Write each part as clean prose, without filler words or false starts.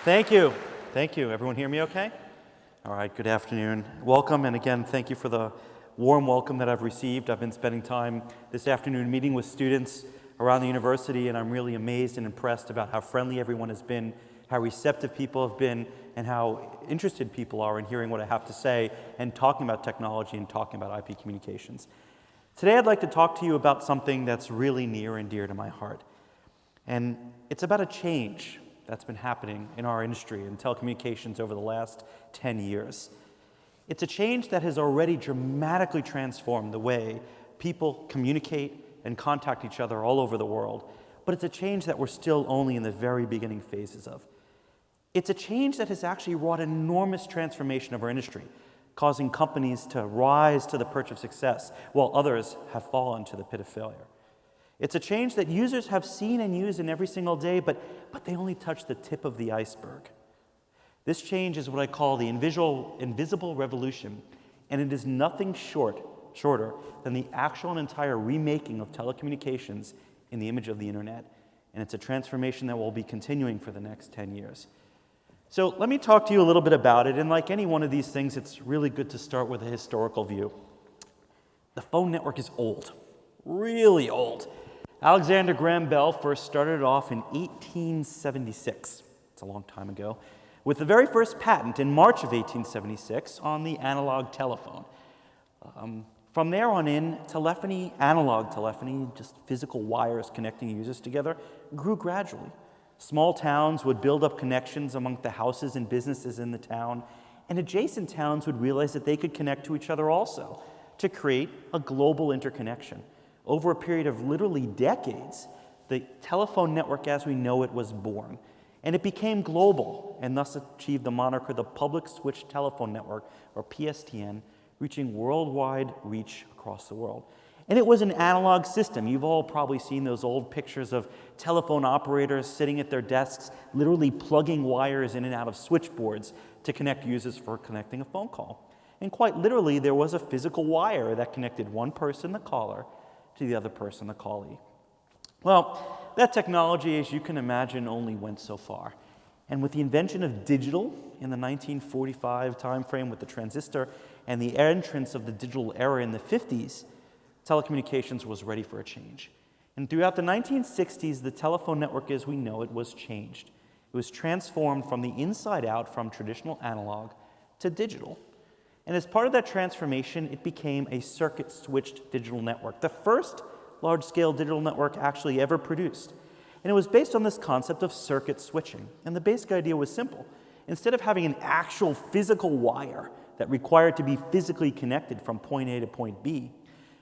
Thank you. Thank you. Everyone hear me okay? All right, good afternoon. Welcome, and again, thank you for the warm welcome that I've received. I've been spending time this afternoon meeting with students around the university, and I'm really amazed and impressed about how friendly everyone has been, how receptive people have been, and how interested people are in hearing what I have to say and talking about technology and talking about IP communications. Today, I'd like to talk to you about something that's really near and dear to my heart. And it's about a change that's been happening in our industry in telecommunications over the last 10 years. It's a change that has already dramatically transformed the way people communicate and contact each other all over the world, but it's a change that we're still only in the very beginning phases of. It's a change that has actually wrought enormous transformation of our industry, causing companies to rise to the perch of success while others have fallen to the pit of failure. It's a change that users have seen and used in every single day, but they only touch the tip of the iceberg. This change is what I call the invisible revolution, and it is nothing shorter than the actual and entire remaking of telecommunications in the image of the internet. And it's a transformation that will be continuing for the next 10 years. So let me talk to you a little bit about it, and like any one of these things, it's really good to start with a historical view. The phone network is old, really old. Alexander Graham Bell first started it off in 1876, it's a long time ago, with the very first patent in March of 1876 on the analog telephone. From there on in, telephony, analog telephony, just physical wires connecting users together, grew gradually. Small towns would build up connections among the houses and businesses in the town, and adjacent towns would realize that they could connect to each other also to create a global interconnection. Over a period of literally decades, the telephone network as we know it was born. And it became global and thus achieved the moniker the Public Switched Telephone Network, or PSTN, reaching worldwide reach across the world. And it was an analog system. You've all probably seen those old pictures of telephone operators sitting at their desks, literally plugging wires in and out of switchboards to connect users for connecting a phone call. And quite literally, there was a physical wire that connected one person, the caller, to the other person, the callee. Well, that technology, as you can imagine, only went so far. And with the invention of digital in the 1945 timeframe with the transistor and the entrance of the digital era in the 50s, telecommunications was ready for a change. And throughout the 1960s, the telephone network as we know it was changed. It was transformed from the inside out from traditional analog to digital. And as part of that transformation, it became a circuit-switched digital network, the first large-scale digital network actually ever produced. And it was based on this concept of circuit switching. And the basic idea was simple. Instead of having an actual physical wire that required to be physically connected from point A to point B,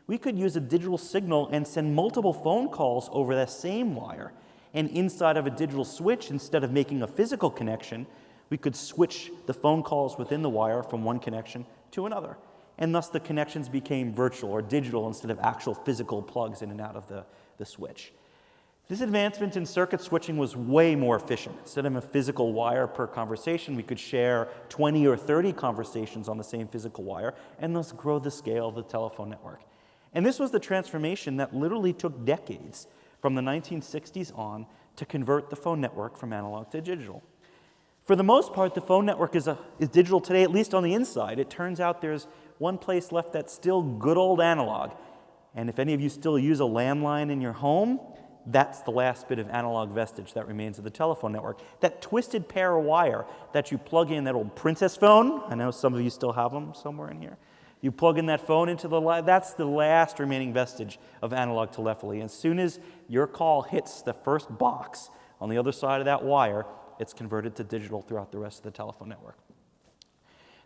we could use a digital signal and send multiple phone calls over that same wire. And inside of a digital switch, instead of making a physical connection, we could switch the phone calls within the wire from one connection to another. And thus the connections became virtual or digital instead of actual physical plugs in and out of the switch. This advancement in circuit switching was way more efficient. Instead of a physical wire per conversation, we could share 20 or 30 conversations on the same physical wire and thus grow the scale of the telephone network. And this was the transformation that literally took decades from the 1960s on to convert the phone network from analog to digital. For the most part, the phone network is digital today, at least on the inside. It turns out there's one place left that's still good old analog. And if any of you still use a landline in your home, that's the last bit of analog vestige that remains of the telephone network. That twisted pair of wire that you plug in, that old princess phone, I know some of you still have them somewhere in here. You plug in that phone into that's the last remaining vestige of analog telephony. As soon as your call hits the first box on the other side of that wire, it's converted to digital throughout the rest of the telephone network.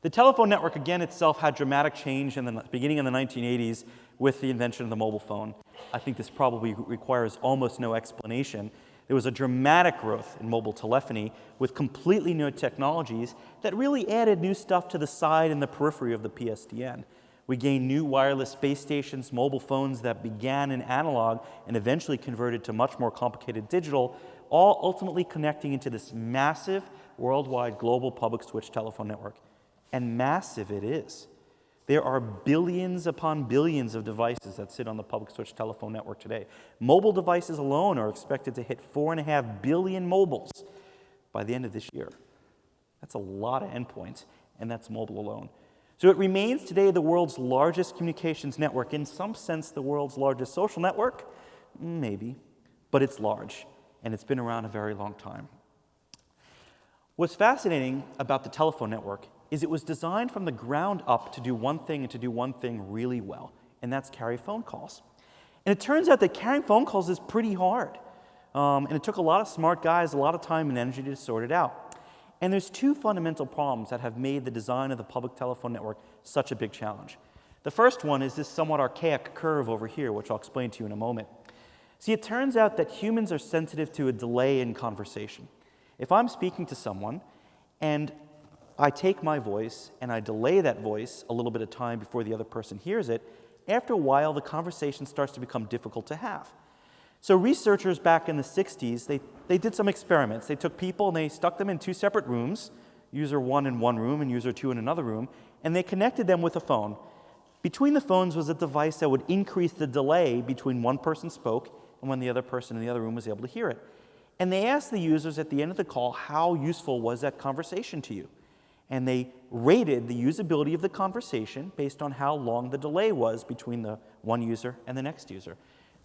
The telephone network, again, itself had dramatic change in the beginning of the 1980s with the invention of the mobile phone. I think this probably requires almost no explanation. There was a dramatic growth in mobile telephony with completely new technologies that really added new stuff to the side and the periphery of the PSTN. We gained new wireless base stations, mobile phones that began in analog and eventually converted to much more complicated digital, all ultimately connecting into this massive worldwide global public switch telephone network. And massive it is. There are billions upon billions of devices that sit on the public switch telephone network today. Mobile devices alone are expected to hit 4.5 billion mobiles by the end of this year. That's a lot of endpoints, and that's mobile alone. So it remains today the world's largest communications network. In some sense, the world's largest social network? Maybe, but it's large, and it's been around a very long time. What's fascinating about the telephone network is it was designed from the ground up to do one thing and to do one thing really well, and that's carry phone calls. And it turns out that carrying phone calls is pretty hard. And it took a lot of smart guys, a lot of time and energy to sort it out. And there's two fundamental problems that have made the design of the public telephone network such a big challenge. The first one is this somewhat archaic curve over here, which I'll explain to you in a moment. See, it turns out that humans are sensitive to a delay in conversation. If I'm speaking to someone and I take my voice and I delay that voice a little bit of time before the other person hears it, after a while the conversation starts to become difficult to have. So researchers back in the 60s, they did some experiments. They took people and they stuck them in two separate rooms, user one in one room and user two in another room, and they connected them with a phone. Between the phones was a device that would increase the delay between one person spoke and when the other person in the other room was able to hear it. And they asked the users at the end of the call, how useful was that conversation to you? And they rated the usability of the conversation based on how long the delay was between the one user and the next user.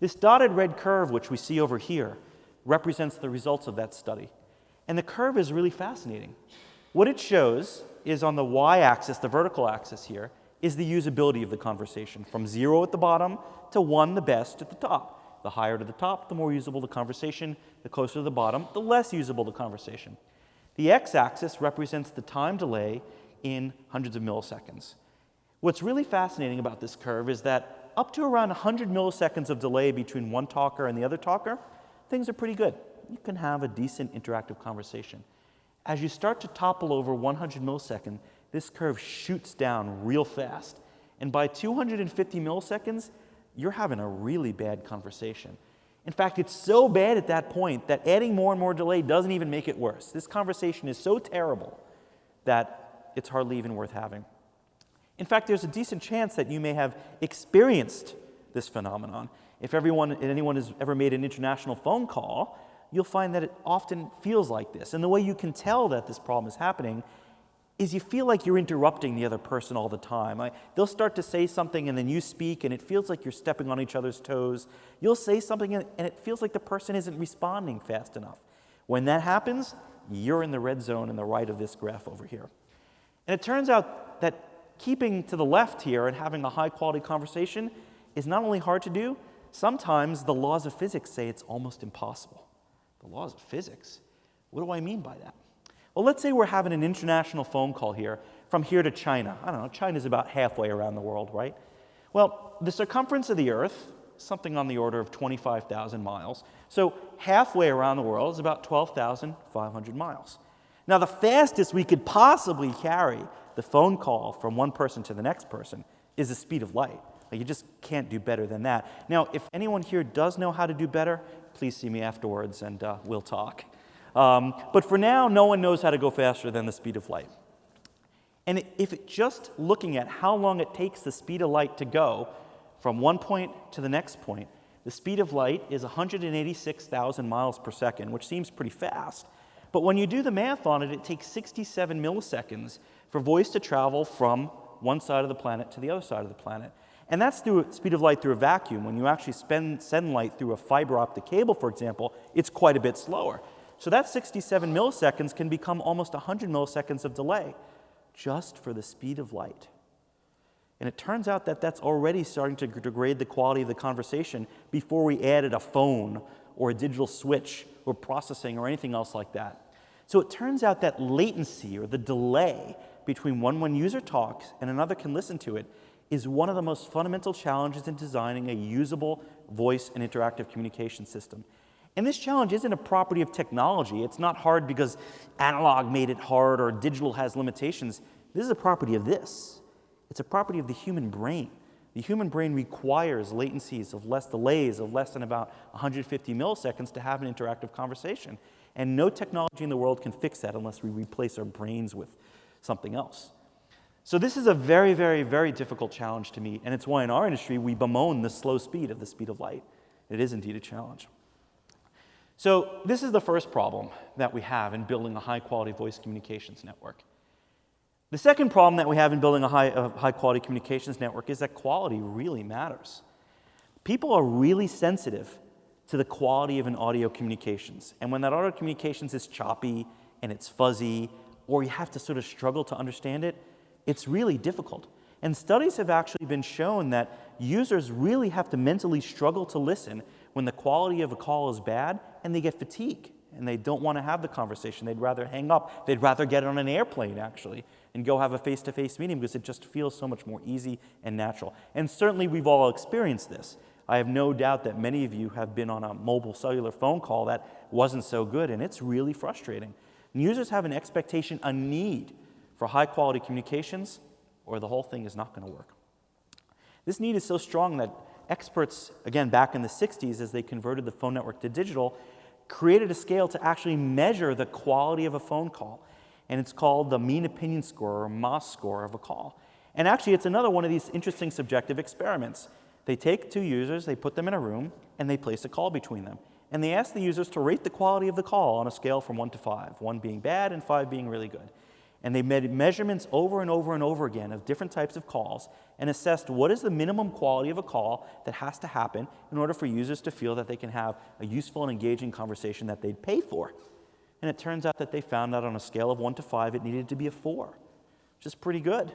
This dotted red curve, which we see over here, represents the results of that study. And the curve is really fascinating. What it shows is on the y-axis, the vertical axis here, is the usability of the conversation, from 0 at the bottom to 1, the best, at the top. The higher to the top, the more usable the conversation. The closer to the bottom, the less usable the conversation. The x-axis represents the time delay in hundreds of milliseconds. What's really fascinating about this curve is that up to around 100 milliseconds of delay between one talker and the other talker, things are pretty good. You can have a decent interactive conversation. As you start to topple over 100 milliseconds, this curve shoots down real fast. And by 250 milliseconds, you're having a really bad conversation. In fact, it's so bad at that point that adding more and more delay doesn't even make it worse. This conversation is so terrible that it's hardly even worth having. In fact, there's a decent chance that you may have experienced this phenomenon. If anyone has ever made an international phone call, you'll find that it often feels like this. And the way you can tell that this problem is happening is you feel like you're interrupting the other person all the time. They'll start to say something and then you speak and it feels like you're stepping on each other's toes. You'll say something and it feels like the person isn't responding fast enough. When that happens, you're in the red zone in the right of this graph over here. And it turns out that keeping to the left here and having a high quality conversation is not only hard to do, sometimes the laws of physics say it's almost impossible. The laws of physics? What do I mean by that? Well, let's say we're having an international phone call here from here to China. I don't know, China's about halfway around the world, right? Well, the circumference of the Earth, something on the order of 25,000 miles. So halfway around the world is about 12,500 miles. Now, the fastest we could possibly carry the phone call from one person to the next person is the speed of light. You just can't do better than that. Now, if anyone here does know how to do better, please see me afterwards and we'll talk. But for now, no one knows how to go faster than the speed of light. And if just looking at how long it takes the speed of light to go from one point to the next point, the speed of light is 186,000 miles per second, which seems pretty fast. But when you do the math on it, it takes 67 milliseconds for voice to travel from one side of the planet to the other side of the planet. And that's through speed of light through a vacuum. When you actually send light through a fiber optic cable, for example, it's quite a bit slower. So that 67 milliseconds can become almost 100 milliseconds of delay just for the speed of light. And it turns out that that's already starting to degrade the quality of the conversation before we added a phone or a digital switch or processing or anything else like that. So it turns out that latency or the delay between when one user talks and another can listen to it is one of the most fundamental challenges in designing a usable voice and interactive communication system. And this challenge isn't a property of technology. It's not hard because analog made it hard or digital has limitations. This is a property of this. It's a property of the human brain. The human brain requires latencies of less delays of less than about 150 milliseconds to have an interactive conversation. And no technology in the world can fix that unless we replace our brains with something else. So this is a very, very, very difficult challenge to meet. And it's why in our industry we bemoan the slow speed of the speed of light. It is indeed a challenge. So this is the first problem that we have in building a high-quality voice communications network. The second problem that we have in building a high-quality communications network is that quality really matters. People are really sensitive to the quality of an audio communications. And when that audio communications is choppy and it's fuzzy, or you have to sort of struggle to understand it, it's really difficult. And studies have actually been shown that users really have to mentally struggle to listen when the quality of a call is bad and they get fatigued and they don't want to have the conversation. They'd rather hang up. They'd rather get on an airplane, actually, and go have a face-to-face meeting because it just feels so much more easy and natural. And certainly we've all experienced this. I have no doubt that many of you have been on a mobile cellular phone call that wasn't so good, and it's really frustrating. And users have an expectation, a need for high-quality communications, or the whole thing is not going to work. This need is so strong that experts, again, back in the 60s, as they converted the phone network to digital, created a scale to actually measure the quality of a phone call. And it's called the mean opinion score, or MOS score, of a call. And actually, it's another one of these interesting subjective experiments. They take two users, they put them in a room, and they place a call between them. And they ask the users to rate the quality of the call on a scale from 1 to 5, 1 being bad and 5 being really good. And they made measurements over and over and over again of different types of calls and assessed what is the minimum quality of a call that has to happen in order for users to feel that they can have a useful and engaging conversation that they'd pay for. And it turns out that they found that on a scale of 1 to 5, it needed to be a 4, which is pretty good.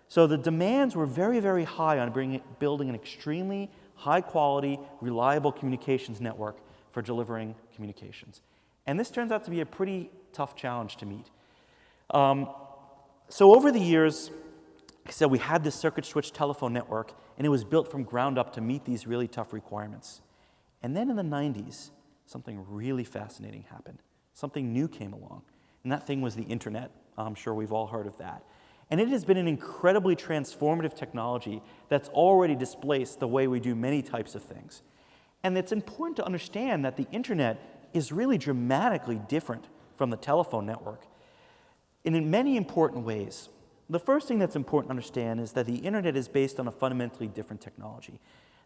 So the demands were very, very high on building an extremely high-quality, reliable communications network for delivering communications. And this turns out to be a pretty tough challenge to meet. So over the years, like I said, we had this circuit switch telephone network, and it was built from ground up to meet these really tough requirements. And then in the 90s, something really fascinating happened. Something new came along, and that thing was the internet. I'm sure we've all heard of that. And it has been an incredibly transformative technology that's already displaced the way we do many types of things. And it's important to understand that the internet is really dramatically different from the telephone network in many important ways. The first thing that's important to understand is that the internet is based on a fundamentally different technology.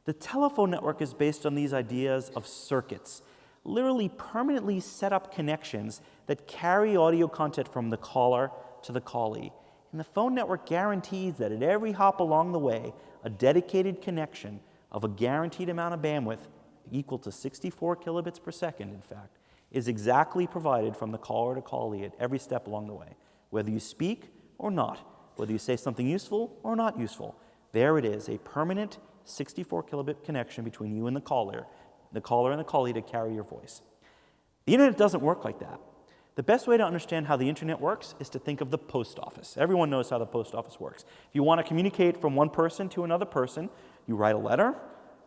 The telephone network is based on these ideas of circuits, literally permanently set up connections that carry audio content from the caller to the callee. And the phone network guarantees that at every hop along the way, a dedicated connection of a guaranteed amount of bandwidth equal to 64 kilobits per second, in fact, is exactly provided from the caller to callee at every step along the way. Whether you speak or not, whether you say something useful or not useful, there it is, a permanent 64 kilobit connection between you and the caller and the callee to carry your voice. The internet doesn't work like that. The best way to understand how the internet works is to think of the post office. Everyone knows how the post office works. If you want to communicate from one person to another person, you write a letter,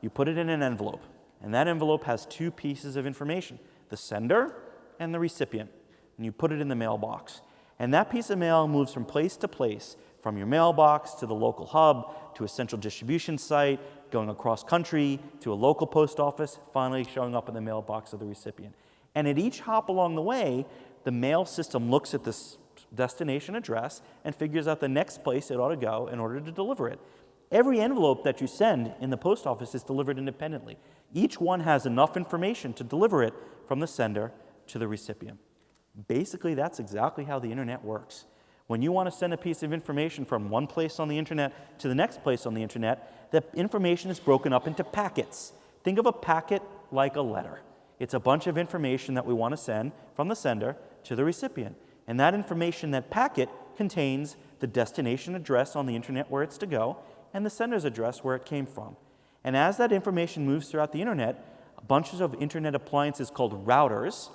you put it in an envelope, and that envelope has two pieces of information, the sender and the recipient, and you put it in the mailbox. And that piece of mail moves from place to place, from your mailbox to the local hub, to a central distribution site, going across country, to a local post office, finally showing up in the mailbox of the recipient. And at each hop along the way, the mail system looks at this destination address and figures out the next place it ought to go in order to deliver it. Every envelope that you send in the post office is delivered independently. Each one has enough information to deliver it from the sender to the recipient. Basically, that's exactly how the internet works. When you want to send a piece of information from one place on the internet to the next place on the internet, the information is broken up into packets. Think of a packet like a letter. It's a bunch of information that we want to send from the sender to the recipient. And that information, that packet, contains the destination address on the internet where it's to go and the sender's address where it came from. And as that information moves throughout the internet, bunches of internet appliances called routers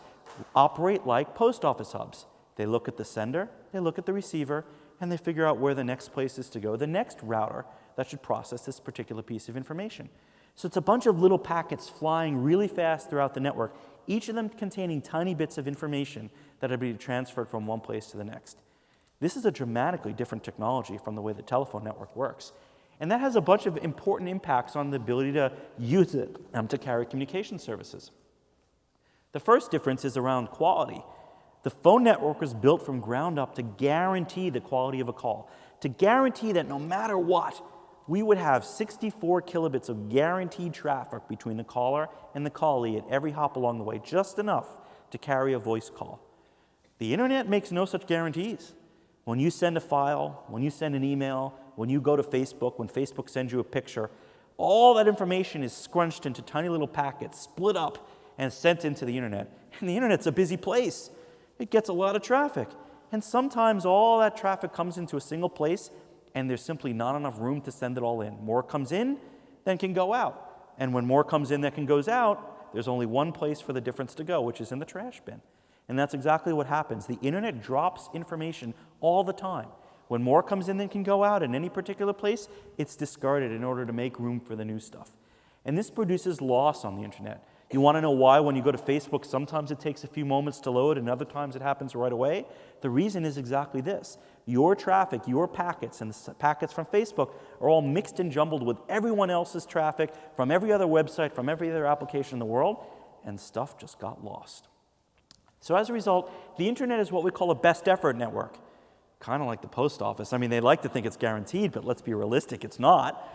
operate like post office hubs. They look at the sender, they look at the receiver, and they figure out where the next place is to go, the next router that should process this particular piece of information. So it's a bunch of little packets flying really fast throughout the network, each of them containing tiny bits of information that are being transferred from one place to the next. This is a dramatically different technology from the way the telephone network works. And that has a bunch of important impacts on the ability to use it to carry communication services. The first difference is around quality. The phone network was built from ground up to guarantee the quality of a call, to guarantee that no matter what, we would have 64 kilobits of guaranteed traffic between the caller and the callee at every hop along the way, just enough to carry a voice call. The internet makes no such guarantees. When you send a file, when you send an email, when you go to Facebook, when Facebook sends you a picture, all that information is scrunched into tiny little packets, split up, and sent into the internet. And the internet's a busy place. It gets a lot of traffic. And sometimes all that traffic comes into a single place, and there's simply not enough room to send it all in. More comes in than can go out. And when more comes in than can goes out, there's only one place for the difference to go, which is in the trash bin. And that's exactly what happens. The internet drops information all the time. When more comes in than can go out in any particular place, it's discarded in order to make room for the new stuff. And this produces loss on the internet. You want to know why when you go to Facebook, sometimes it takes a few moments to load and other times it happens right away? The reason is exactly this. Your traffic, your packets, and the packets from Facebook are all mixed and jumbled with everyone else's traffic from every other website, from every other application in the world, and stuff just got lost. So as a result, the internet is what we call a best effort network. Kind of like the post office. I mean, they like to think it's guaranteed, but let's be realistic, it's not.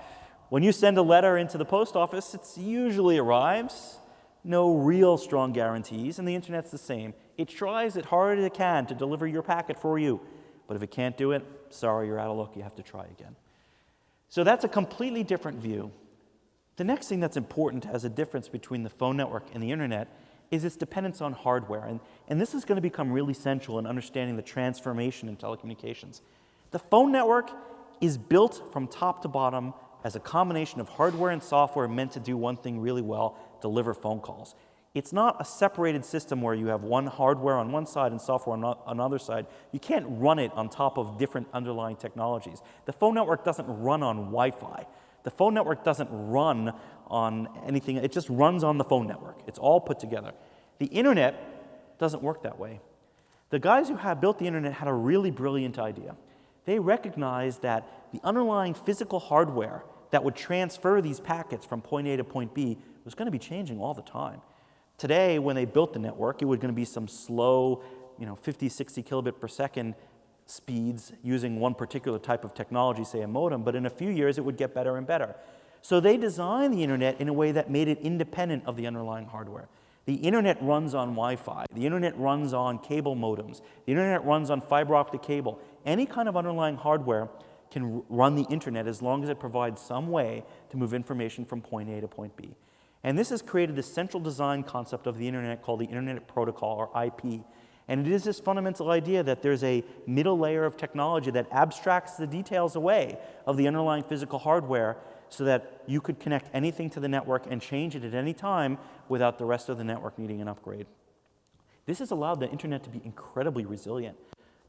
When you send a letter into the post office, it usually arrives. No real strong guarantees, and the internet's the same. It tries as hard as it can to deliver your packet for you, but if it can't do it, sorry, you're out of luck, you have to try again. So that's a completely different view. The next thing that's important as a difference between the phone network and the internet is its dependence on hardware, and this is going to become really central in understanding the transformation in telecommunications. The phone network is built from top to bottom as a combination of hardware and software meant to do one thing really well, deliver phone calls. It's not a separated system where you have one hardware on one side and software on another side. You can't run it on top of different underlying technologies. The phone network doesn't run on Wi-Fi. The phone network doesn't run on anything. It just runs on the phone network. It's all put together. The internet doesn't work that way. The guys who built the internet had a really brilliant idea. They recognized that the underlying physical hardware that would transfer these packets from point A to point B was going to be changing all the time. Today, when they built the network, it was going to be some slow, 50, 60 kilobit per second speeds using one particular type of technology, say a modem, but in a few years it would get better and better. So they designed the internet in a way that made it independent of the underlying hardware. The internet runs on Wi-Fi. The internet runs on cable modems. The internet runs on fiber optic cable. Any kind of underlying hardware can run the internet as long as it provides some way to move information from point A to point B. And this has created the central design concept of the internet called the Internet Protocol, or IP. And it is this fundamental idea that there's a middle layer of technology that abstracts the details away of the underlying physical hardware so that you could connect anything to the network and change it at any time without the rest of the network needing an upgrade. This has allowed the internet to be incredibly resilient,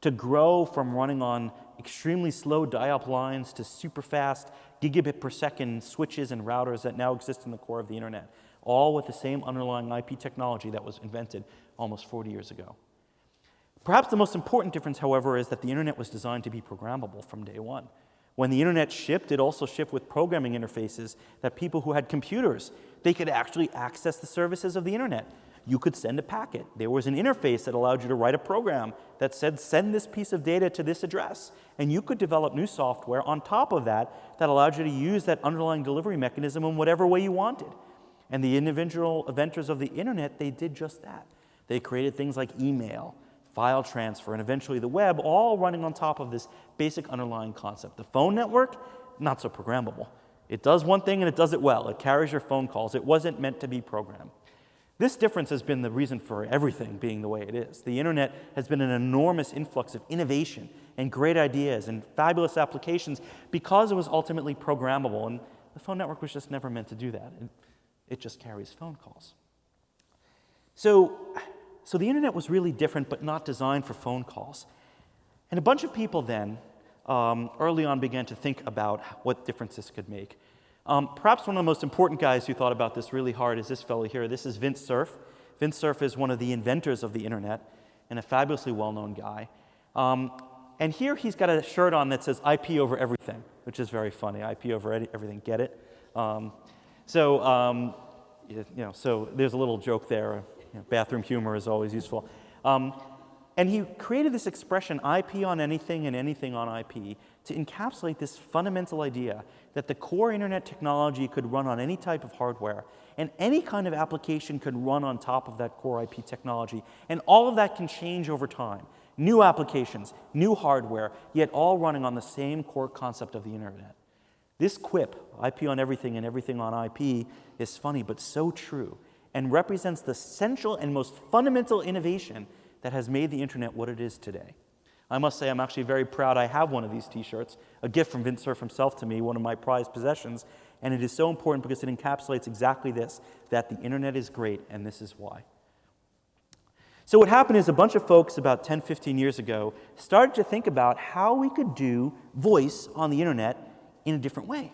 to grow from running on extremely slow dial-up lines to super fast gigabit per second switches and routers that now exist in the core of the internet, all with the same underlying IP technology that was invented almost 40 years ago. Perhaps the most important difference, however, is that the internet was designed to be programmable from day one. When the internet shipped, it also shipped with programming interfaces that people who had computers, they could actually access the services of the internet. You could send a packet. There was an interface that allowed you to write a program that said, send this piece of data to this address. And you could develop new software on top of that that allowed you to use that underlying delivery mechanism in whatever way you wanted. And the individual inventors of the internet, they did just that. They created things like email, file transfer, and eventually the web, all running on top of this basic underlying concept. The phone network, not so programmable. It does one thing and it does it well. It carries your phone calls. It wasn't meant to be programmed. This difference has been the reason for everything being the way it is. The internet has been an enormous influx of innovation and great ideas and fabulous applications because it was ultimately programmable, and the phone network was just never meant to do that. It just carries phone calls. So the internet was really different but not designed for phone calls. And a bunch of people then early on began to think about what difference this could make. Perhaps one of the most important guys who thought about this really hard is this fellow here. This is Vint Cerf. Vint Cerf is one of the inventors of the internet and a fabulously well-known guy. And here he's got a shirt on that says IP over everything, which is very funny. IP over everything, get it? So there's a little joke there. Bathroom humor is always useful. And he created this expression, IP on anything and anything on IP, to encapsulate this fundamental idea that the core internet technology could run on any type of hardware, and any kind of application could run on top of that core IP technology, and all of that can change over time. New applications, new hardware, yet all running on the same core concept of the internet. This quip, IP on everything and everything on IP, is funny but so true, and represents the central and most fundamental innovation that has made the internet what it is today. I must say I'm actually very proud I have one of these t-shirts, a gift from Vint Cerf himself to me, one of my prized possessions, and it is so important because it encapsulates exactly this, that the internet is great, and this is why. So what happened is a bunch of folks about 10, 15 years ago started to think about how we could do voice on the internet in a different way.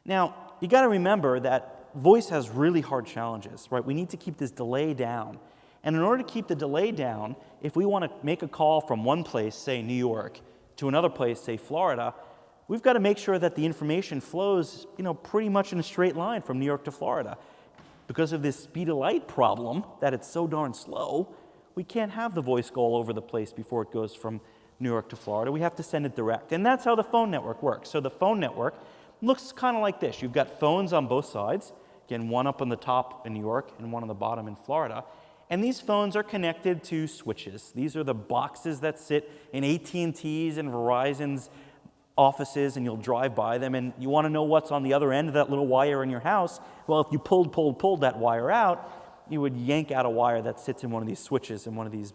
Now, you got to remember that voice has really hard challenges, right? We need to keep this delay down. And in order to keep the delay down, if we want to make a call from one place, say New York, to another place, say Florida, we've got to make sure that the information flows, pretty much in a straight line from New York to Florida. Because of this speed of light problem, that it's so darn slow, we can't have the voice go all over the place before it goes from New York to Florida. We have to send it direct. And that's how the phone network works. So the phone network looks kind of like this. You've got phones on both sides. Again, one up on the top in New York and one on the bottom in Florida. And these phones are connected to switches. These are the boxes that sit in AT&T's and Verizon's offices, and you'll drive by them, and you want to know what's on the other end of that little wire in your house. Well, if you pulled that wire out, you would yank out a wire that sits in one of these switches in one of these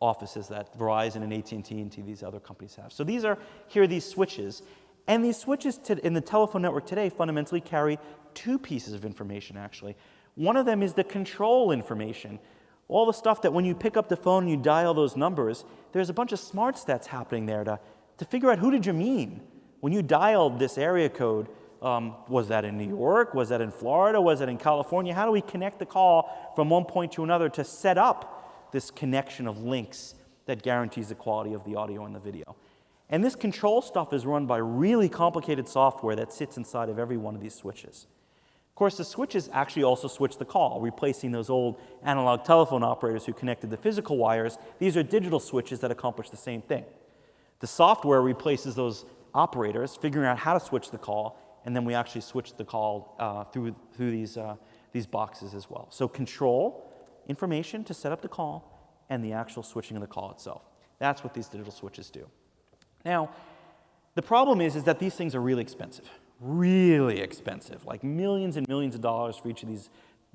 offices that Verizon and AT&T and these other companies have. So here are these switches. And these switches in the telephone network today fundamentally carry two pieces of information, actually. One of them is the control information. All the stuff that when you pick up the phone and you dial those numbers, there's a bunch of smarts that's happening there to figure out who did you mean. When you dialed this area code, was that in New York? Was that in Florida? Was that in California? How do we connect the call from one point to another to set up this connection of links that guarantees the quality of the audio and the video? And this control stuff is run by really complicated software that sits inside of every one of these switches. Of course, the switches actually also switch the call, replacing those old analog telephone operators who connected the physical wires. These are digital switches that accomplish the same thing. The software replaces those operators, figuring out how to switch the call, and then we actually switch the call through these boxes as well. So control, information to set up the call, and the actual switching of the call itself. That's what these digital switches do. Now, the problem is that these things are really expensive. Really expensive, like millions and millions of dollars for each of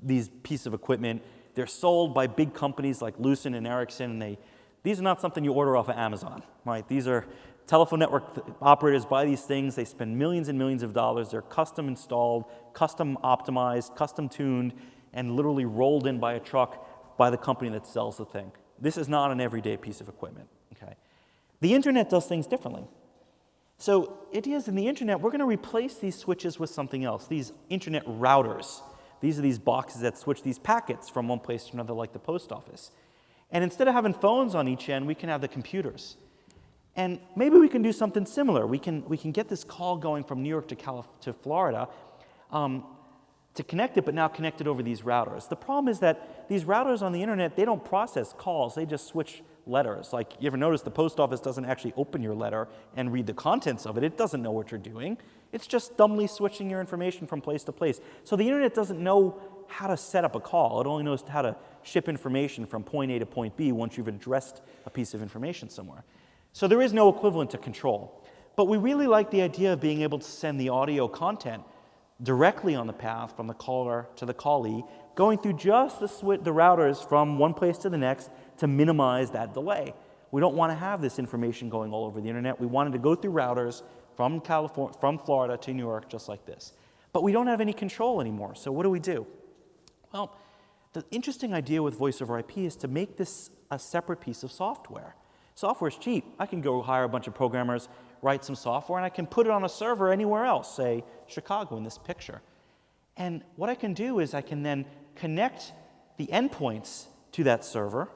these pieces of equipment. They're sold by big companies like Lucent and Ericsson, and these are not something you order off of Amazon, right? These are telephone network operators buy these things, they spend millions and millions of dollars, they're custom installed, custom optimized, custom tuned, and literally rolled in by a truck by the company that sells the thing. This is not an everyday piece of equipment, okay? The internet does things differently. So it is in the internet, we're going to replace these switches with something else, these internet routers. These are these boxes that switch these packets from one place to another, like the post office. And instead of having phones on each end, we can have the computers. And maybe we can do something similar. We can get this call going from New York to Florida to connect it, but now connect it over these routers. The problem is that these routers on the internet, they don't process calls, they just switch letters. Like, you ever notice the post office doesn't actually open your letter and read the contents of it. It doesn't know what you're doing. It's just dumbly switching your information from place to place. So the internet doesn't know how to set up a call. It only knows how to ship information from point A to point B once you've addressed a piece of information somewhere. So there is no equivalent to control. But we really like the idea of being able to send the audio content directly on the path from the caller to the callee, going through just the routers from one place to the next to minimize that delay. We don't want to have this information going all over the internet. We wanted to go through routers from Florida to New York just like this. But we don't have any control anymore, so what do? Well, the interesting idea with voice over IP is to make this a separate piece of software. Software is cheap. I can go hire a bunch of programmers, write some software, and I can put it on a server anywhere else, say Chicago in this picture. And what I can do is I can then connect the endpoints to that server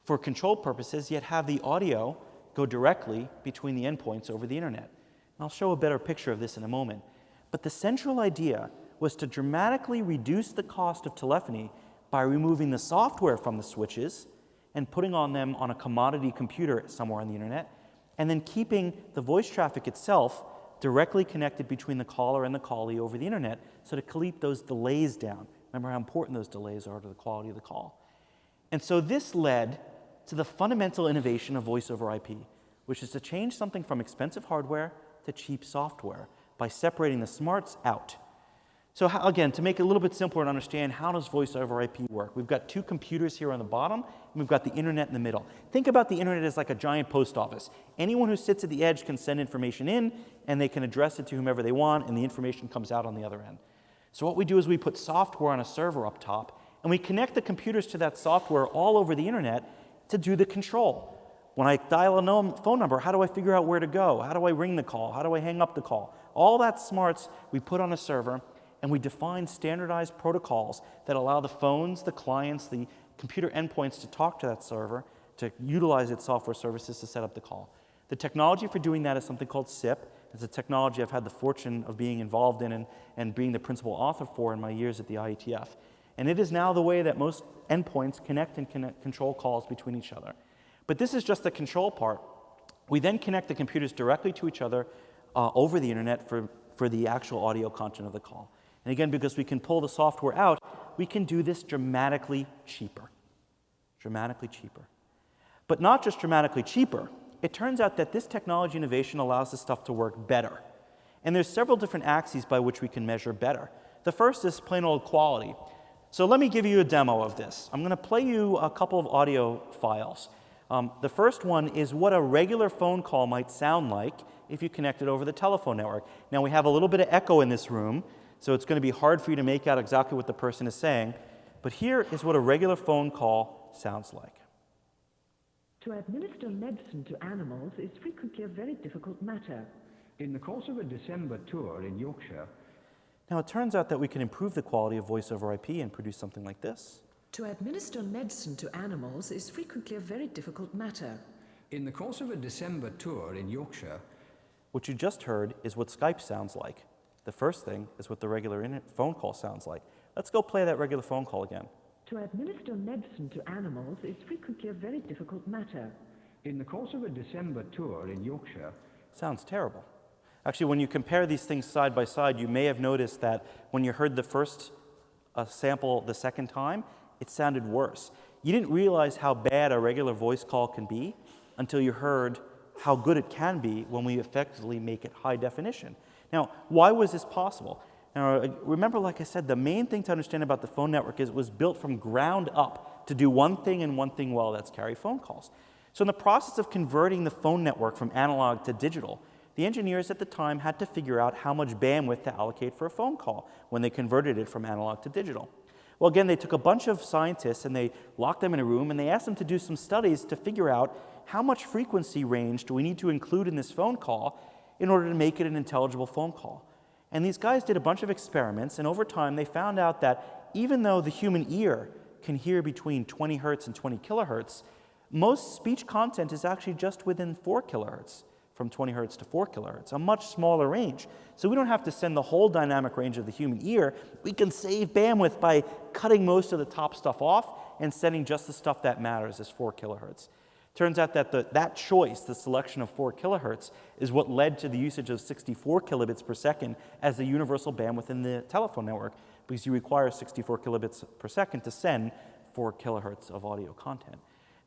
for control purposes, yet have the audio go directly between the endpoints over the internet. And I'll show a better picture of this in a moment. But the central idea was to dramatically reduce the cost of telephony by removing the software from the switches and putting on them on a commodity computer somewhere on the internet, and then keeping the voice traffic itself directly connected between the caller and the callee over the internet, so to keep those delays down. Remember how important those delays are to the quality of the call. And so this led to the fundamental innovation of voice over IP, which is to change something from expensive hardware to cheap software by separating the smarts out. So again, to make it a little bit simpler to understand, how does voice over IP work? We've got two computers here on the bottom, and we've got the internet in the middle. Think about the internet as like a giant post office. Anyone who sits at the edge can send information in, and they can address it to whomever they want, and the information comes out on the other end. So what we do is we put software on a server up top, and we connect the computers to that software all over the internet to do the control. When I dial a phone number, how do I figure out where to go? How do I ring the call? How do I hang up the call? All that smarts we put on a server, and we define standardized protocols that allow the phones, the clients, the computer endpoints to talk to that server, to utilize its software services to set up the call. The technology for doing that is something called SIP. It's a technology I've had the fortune of being involved in and being the principal author for in my years at the IETF. And it is now the way that most endpoints connect and control calls between each other. But this is just the control part. We then connect the computers directly to each other over the internet for the actual audio content of the call. And again, because we can pull the software out, we can do this dramatically cheaper. Dramatically cheaper. But not just dramatically cheaper. It turns out that this technology innovation allows this stuff to work better. And there's several different axes by which we can measure better. The first is plain old quality. So let me give you a demo of this. I'm going to play you a couple of audio files. The first one is what a regular phone call might sound like if you connect it over the telephone network. Now we have a little bit of echo in this room, so it's going to be hard for you to make out exactly what the person is saying. But here is what a regular phone call sounds like. To administer medicine to animals is frequently a very difficult matter. In the course of a December tour in Yorkshire. Now it turns out that we can improve the quality of voice over IP and produce something like this. To administer medicine to animals is frequently a very difficult matter. In the course of a December tour in Yorkshire. What you just heard is what Skype sounds like. The first thing is what the regular phone call sounds like. Let's go play that regular phone call again. To administer medicine to animals is frequently a very difficult matter. In the course of a December tour in Yorkshire. Sounds terrible. Actually, when you compare these things side by side, you may have noticed that when you heard the first sample the second time, it sounded worse. You didn't realize how bad a regular voice call can be until you heard how good it can be when we effectively make it high definition. Now, why was this possible? Now, remember, like I said, the main thing to understand about the phone network is it was built from ground up to do one thing and one thing well, that's carry phone calls. So in the process of converting the phone network from analog to digital, the engineers at the time had to figure out how much bandwidth to allocate for a phone call when they converted it from analog to digital. Well, again, they took a bunch of scientists and they locked them in a room and they asked them to do some studies to figure out how much frequency range do we need to include in this phone call in order to make it an intelligible phone call. And these guys did a bunch of experiments, and over time they found out that even though the human ear can hear between 20 hertz and 20 kilohertz, most speech content is actually just within 4 kilohertz, from 20 hertz to 4 kilohertz, a much smaller range. So we don't have to send the whole dynamic range of the human ear. We can save bandwidth by cutting most of the top stuff off and sending just the stuff that matters as 4 kilohertz. Turns out that that choice, the selection of 4 kilohertz, is what led to the usage of 64 kilobits per second as the universal bandwidth in the telephone network, because you require 64 kilobits per second to send 4 kilohertz of audio content.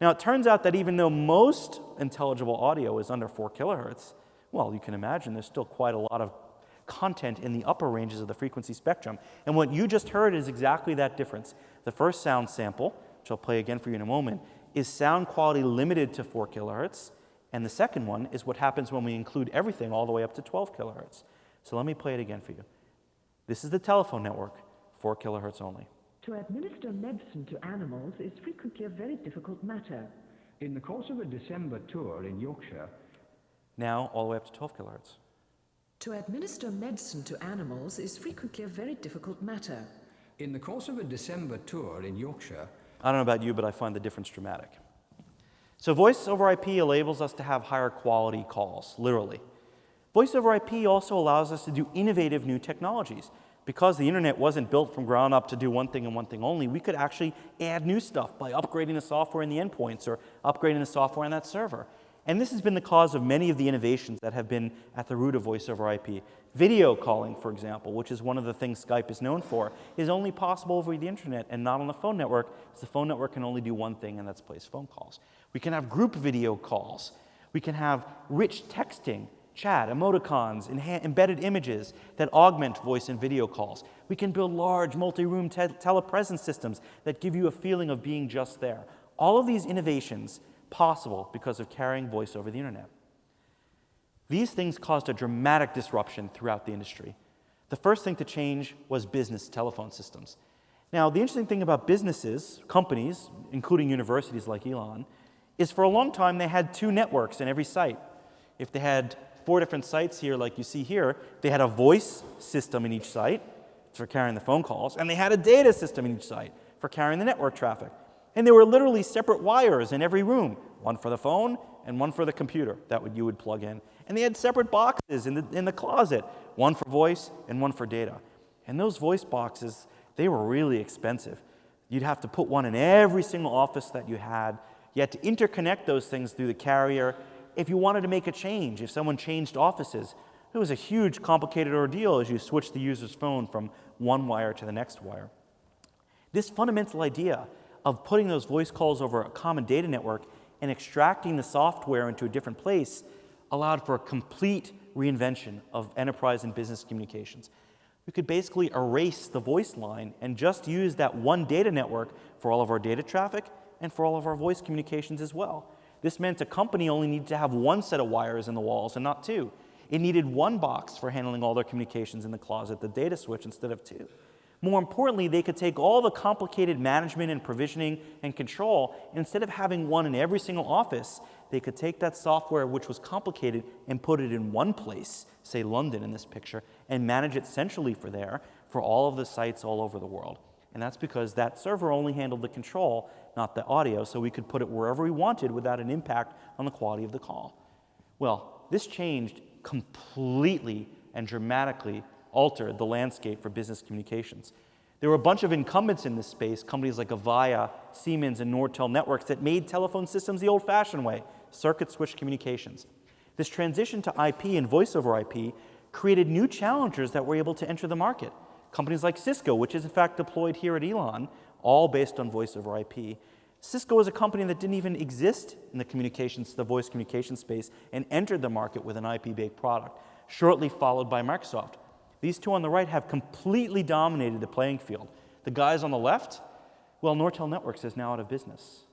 Now, it turns out that even though most intelligible audio is under 4 kilohertz, well, you can imagine there's still quite a lot of content in the upper ranges of the frequency spectrum. And what you just heard is exactly that difference. The first sound sample, which I'll play again for you in a moment, is sound quality limited to 4 kilohertz, and the second one is what happens when we include everything all the way up to 12 kilohertz. So let me play it again for you. This is the telephone network, 4 kilohertz only. To administer medicine to animals is frequently a very difficult matter. In the course of a December tour in Yorkshire. Now all the way up to 12 kilohertz. To administer medicine to animals is frequently a very difficult matter. In the course of a December tour in Yorkshire. I don't know about you, but I find the difference dramatic. So voice over IP enables us to have higher quality calls, literally. Voice over IP also allows us to do innovative new technologies. Because the internet wasn't built from ground up to do one thing and one thing only, we could actually add new stuff by upgrading the software in the endpoints or upgrading the software on that server. And this has been the cause of many of the innovations that have been at the root of voice over IP. Video calling, for example, which is one of the things Skype is known for, is only possible over the internet and not on the phone network, because the phone network can only do one thing, and that's place phone calls. We can have group video calls. We can have rich texting, chat, emoticons, embedded images that augment voice and video calls. We can build large multi-room telepresence systems that give you a feeling of being just there. All of these innovations possible because of carrying voice over the internet. These things caused a dramatic disruption throughout the industry. The first thing to change was business telephone systems. Now, the interesting thing about businesses, companies, including universities like Elon, is for a long time they had 2 networks in every site. If they had 4 different sites here, like you see here, they had a voice system in each site for carrying the phone calls, and they had a data system in each site for carrying the network traffic. And there were literally separate wires in every room, one for the phone and one for the computer that you would plug in. And they had separate boxes in the closet, one for voice and one for data. And those voice boxes, they were really expensive. You'd have to put one in every single office that you had. You had to interconnect those things through the carrier. If you wanted to make a change, if someone changed offices, it was a huge, complicated ordeal as you switched the user's phone from one wire to the next wire. This fundamental idea of putting those voice calls over a common data network and extracting the software into a different place allowed for a complete reinvention of enterprise and business communications. We could basically erase the voice line and just use that one data network for all of our data traffic and for all of our voice communications as well. This meant a company only needed to have one set of wires in the walls and not 2. It needed one box for handling all their communications in the closet, the data switch, instead of 2. More importantly, they could take all the complicated management and provisioning and control, and instead of having one in every single office, they could take that software, which was complicated, and put it in one place, say London in this picture, and manage it centrally for all of the sites all over the world. And that's because that server only handled the control, not the audio, so we could put it wherever we wanted without an impact on the quality of the call. Well, this changed completely and dramatically altered the landscape for business communications. There were a bunch of incumbents in this space, companies like Avaya, Siemens, and Nortel Networks that made telephone systems the old-fashioned way, circuit switch communications. This transition to IP and voice over IP created new challengers that were able to enter the market. Companies like Cisco, which is in fact deployed here at Elon, all based on voice over IP. Cisco is a company that didn't even exist in the voice communication space, and entered the market with an IP-based product, shortly followed by Microsoft. These 2 on the right have completely dominated the playing field. The guys on the left, well, Nortel Networks is now out of business.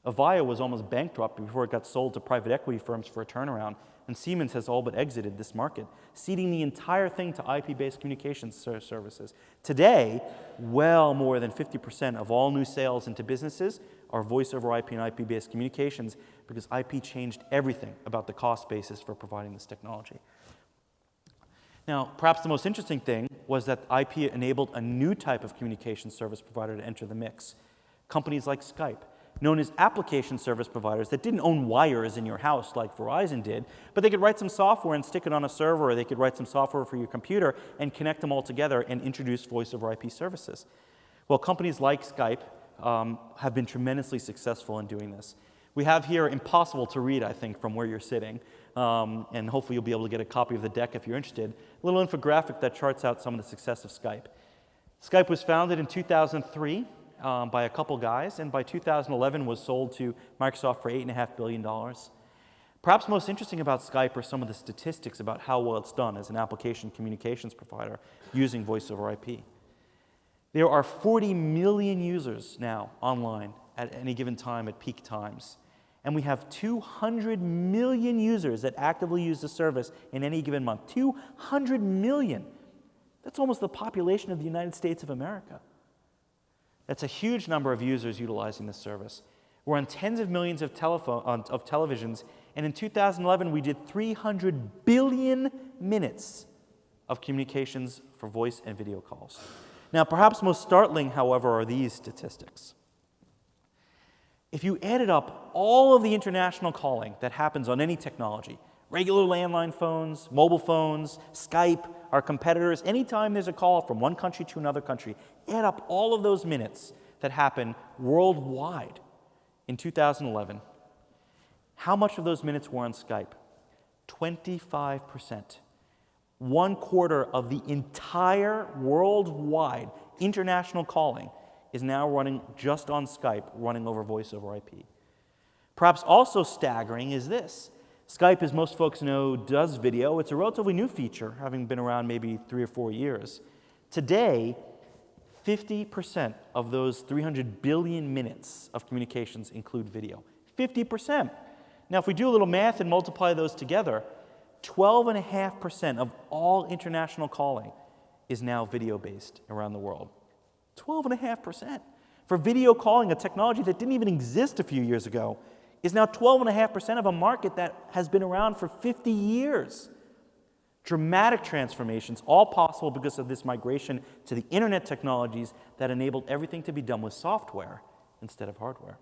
Avaya was almost bankrupt before it got sold to private equity firms for a turnaround, and Siemens has all but exited this market, ceding the entire thing to IP-based communications services. Today, well more than 50% of all new sales into businesses are voice over IP and IP-based communications, because IP changed everything about the cost basis for providing this technology. Now, perhaps the most interesting thing was that IP enabled a new type of communication service provider to enter the mix. Companies like Skype, known as application service providers that didn't own wires in your house like Verizon did, but they could write some software and stick it on a server, or they could write some software for your computer and connect them all together and introduce voice over IP services. Well, companies like Skype have been tremendously successful in doing this. We have here, impossible to read, I think, from where you're sitting, and hopefully you'll be able to get a copy of the deck if you're interested, a little infographic that charts out some of the success of Skype. Skype was founded in 2003 by a couple guys, and by 2011 was sold to Microsoft for $8.5 billion. Perhaps most interesting about Skype are some of the statistics about how well it's done as an application communications provider using voice over IP. There are 40 million users now online at any given time at peak times. And we have 200 million users that actively use the service in any given month. 200 million. That's almost the population of the United States of America. That's a huge number of users utilizing this service. We're on tens of millions of televisions, and in 2011 we did 300 billion minutes of communications for voice and video calls. Now, perhaps most startling, however, are these statistics. If you added up all of the international calling that happens on any technology, regular landline phones, mobile phones, Skype, our competitors, anytime there's a call from one country to another country, add up all of those minutes that happen worldwide in 2011. How much of those minutes were on Skype? 25%. 1/4 of the entire worldwide international calling is now running just on Skype, running over voice over IP. Perhaps also staggering is this. Skype, as most folks know, does video. It's a relatively new feature, having been around maybe 3 or 4 years. Today, 50% of those 300 billion minutes of communications include video. 50%. Now, if we do a little math and multiply those together, 12.5% of all international calling is now video-based around the world. 12.5%. For video calling, a technology that didn't even exist a few years ago, is now 12.5% of a market that has been around for 50 years. Dramatic transformations, all possible because of this migration to the internet technologies that enabled everything to be done with software instead of hardware.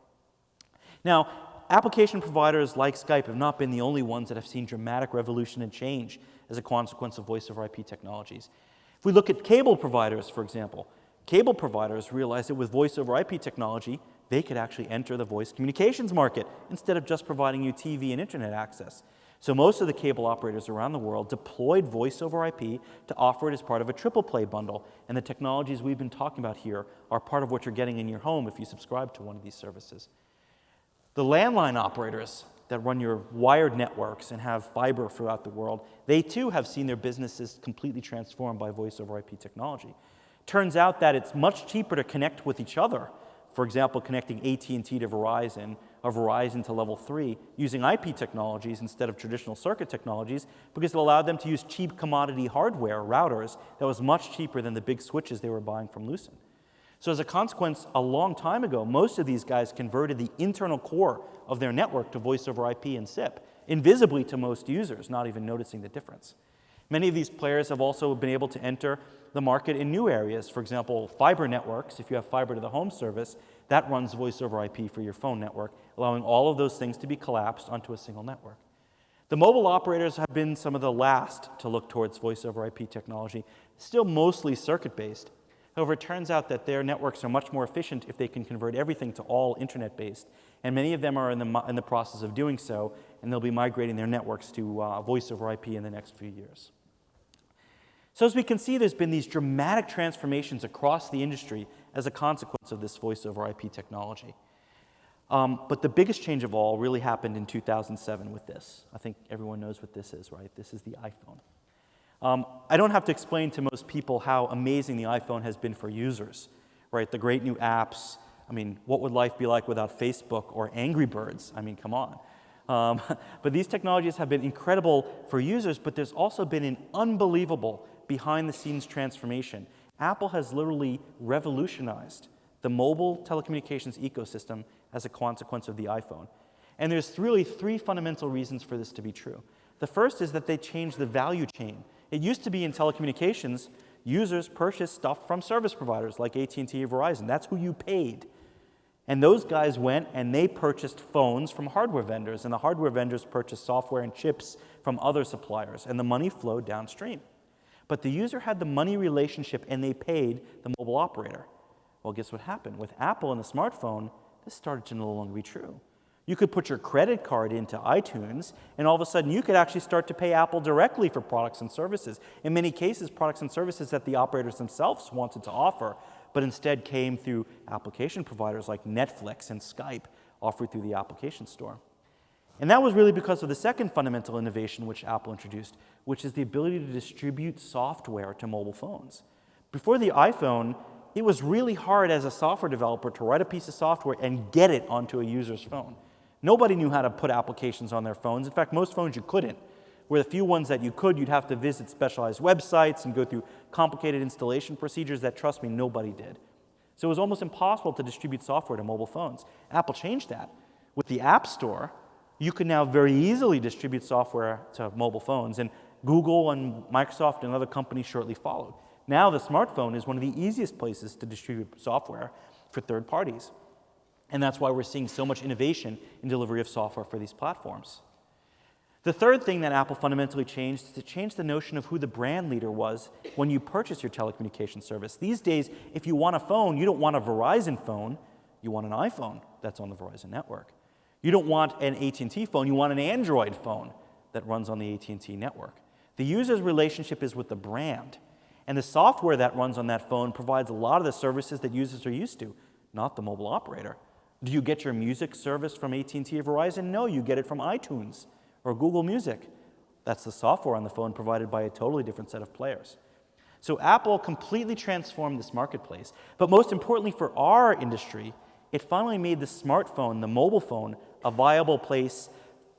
Now, application providers like Skype have not been the only ones that have seen dramatic revolution and change as a consequence of voice over IP technologies. If we look at cable providers, for example, cable providers realized that with voice over IP technology, they could actually enter the voice communications market instead of just providing you TV and internet access. So most of the cable operators around the world deployed voice over IP to offer it as part of a triple play bundle. And the technologies we've been talking about here are part of what you're getting in your home if you subscribe to one of these services. The landline operators that run your wired networks and have fiber throughout the world, they too have seen their businesses completely transformed by voice over IP technology. Turns out that it's much cheaper to connect with each other. For example, connecting AT&T to Verizon, or Verizon to Level 3, using IP technologies instead of traditional circuit technologies, because it allowed them to use cheap commodity hardware, routers, that was much cheaper than the big switches they were buying from Lucent. So as a consequence, a long time ago, most of these guys converted the internal core of their network to voice over IP and SIP, invisibly to most users, not even noticing the difference. Many of these players have also been able to enter the market in new areas. For example, fiber networks. If you have fiber to the home service, that runs voice over IP for your phone network, allowing all of those things to be collapsed onto a single network. The mobile operators have been some of the last to look towards voice over IP technology, still mostly circuit-based. However, it turns out that their networks are much more efficient if they can convert everything to all internet-based, and many of them are in the process of doing so, and they'll be migrating their networks to voice over IP in the next few years. So as we can see, there's been these dramatic transformations across the industry as a consequence of this voice over IP technology. But the biggest change of all really happened in 2007 with this. I think everyone knows what this is, right? This is the iPhone. I don't have to explain to most people how amazing the iPhone has been for users, right? The great new apps. I mean, what would life be like without Facebook or Angry Birds? I mean, come on. But these technologies have been incredible for users, but there's also been an unbelievable behind-the-scenes transformation. Apple has literally revolutionized the mobile telecommunications ecosystem as a consequence of the iPhone. And there's really 3 fundamental reasons for this to be true. The first is that they changed the value chain. It used to be in telecommunications, users purchased stuff from service providers like AT&T or Verizon. That's who you paid. And those guys went and they purchased phones from hardware vendors, and the hardware vendors purchased software and chips from other suppliers, and the money flowed downstream. But the user had the money relationship and they paid the mobile operator. Well, guess what happened? With Apple and the smartphone, this started to no longer be true. You could put your credit card into iTunes, and all of a sudden you could actually start to pay Apple directly for products and services. In many cases, products and services that the operators themselves wanted to offer, but instead came through application providers like Netflix and Skype, offered through the application store. And that was really because of the second fundamental innovation which Apple introduced, which is the ability to distribute software to mobile phones. Before the iPhone, it was really hard as a software developer to write a piece of software and get it onto a user's phone. Nobody knew how to put applications on their phones. In fact, most phones you couldn't. Where the few ones that you could, you'd have to visit specialized websites and go through complicated installation procedures that, trust me, nobody did. So it was almost impossible to distribute software to mobile phones. Apple changed that. With the App Store, you can now very easily distribute software to mobile phones, and Google and Microsoft and other companies shortly followed. Now the smartphone is one of the easiest places to distribute software for third parties. And that's why we're seeing so much innovation in delivery of software for these platforms. The third thing that Apple fundamentally changed is to change the notion of who the brand leader was when you purchase your telecommunications service. These days, if you want a phone, you don't want a Verizon phone, you want an iPhone that's on the Verizon network. You don't want an AT&T phone, you want an Android phone that runs on the AT&T network. The user's relationship is with the brand, and the software that runs on that phone provides a lot of the services that users are used to, not the mobile operator. Do you get your music service from AT&T or Verizon? No, you get it from iTunes or Google Music. That's the software on the phone provided by a totally different set of players. So Apple completely transformed this marketplace. But most importantly for our industry, it finally made the smartphone, the mobile phone, a viable place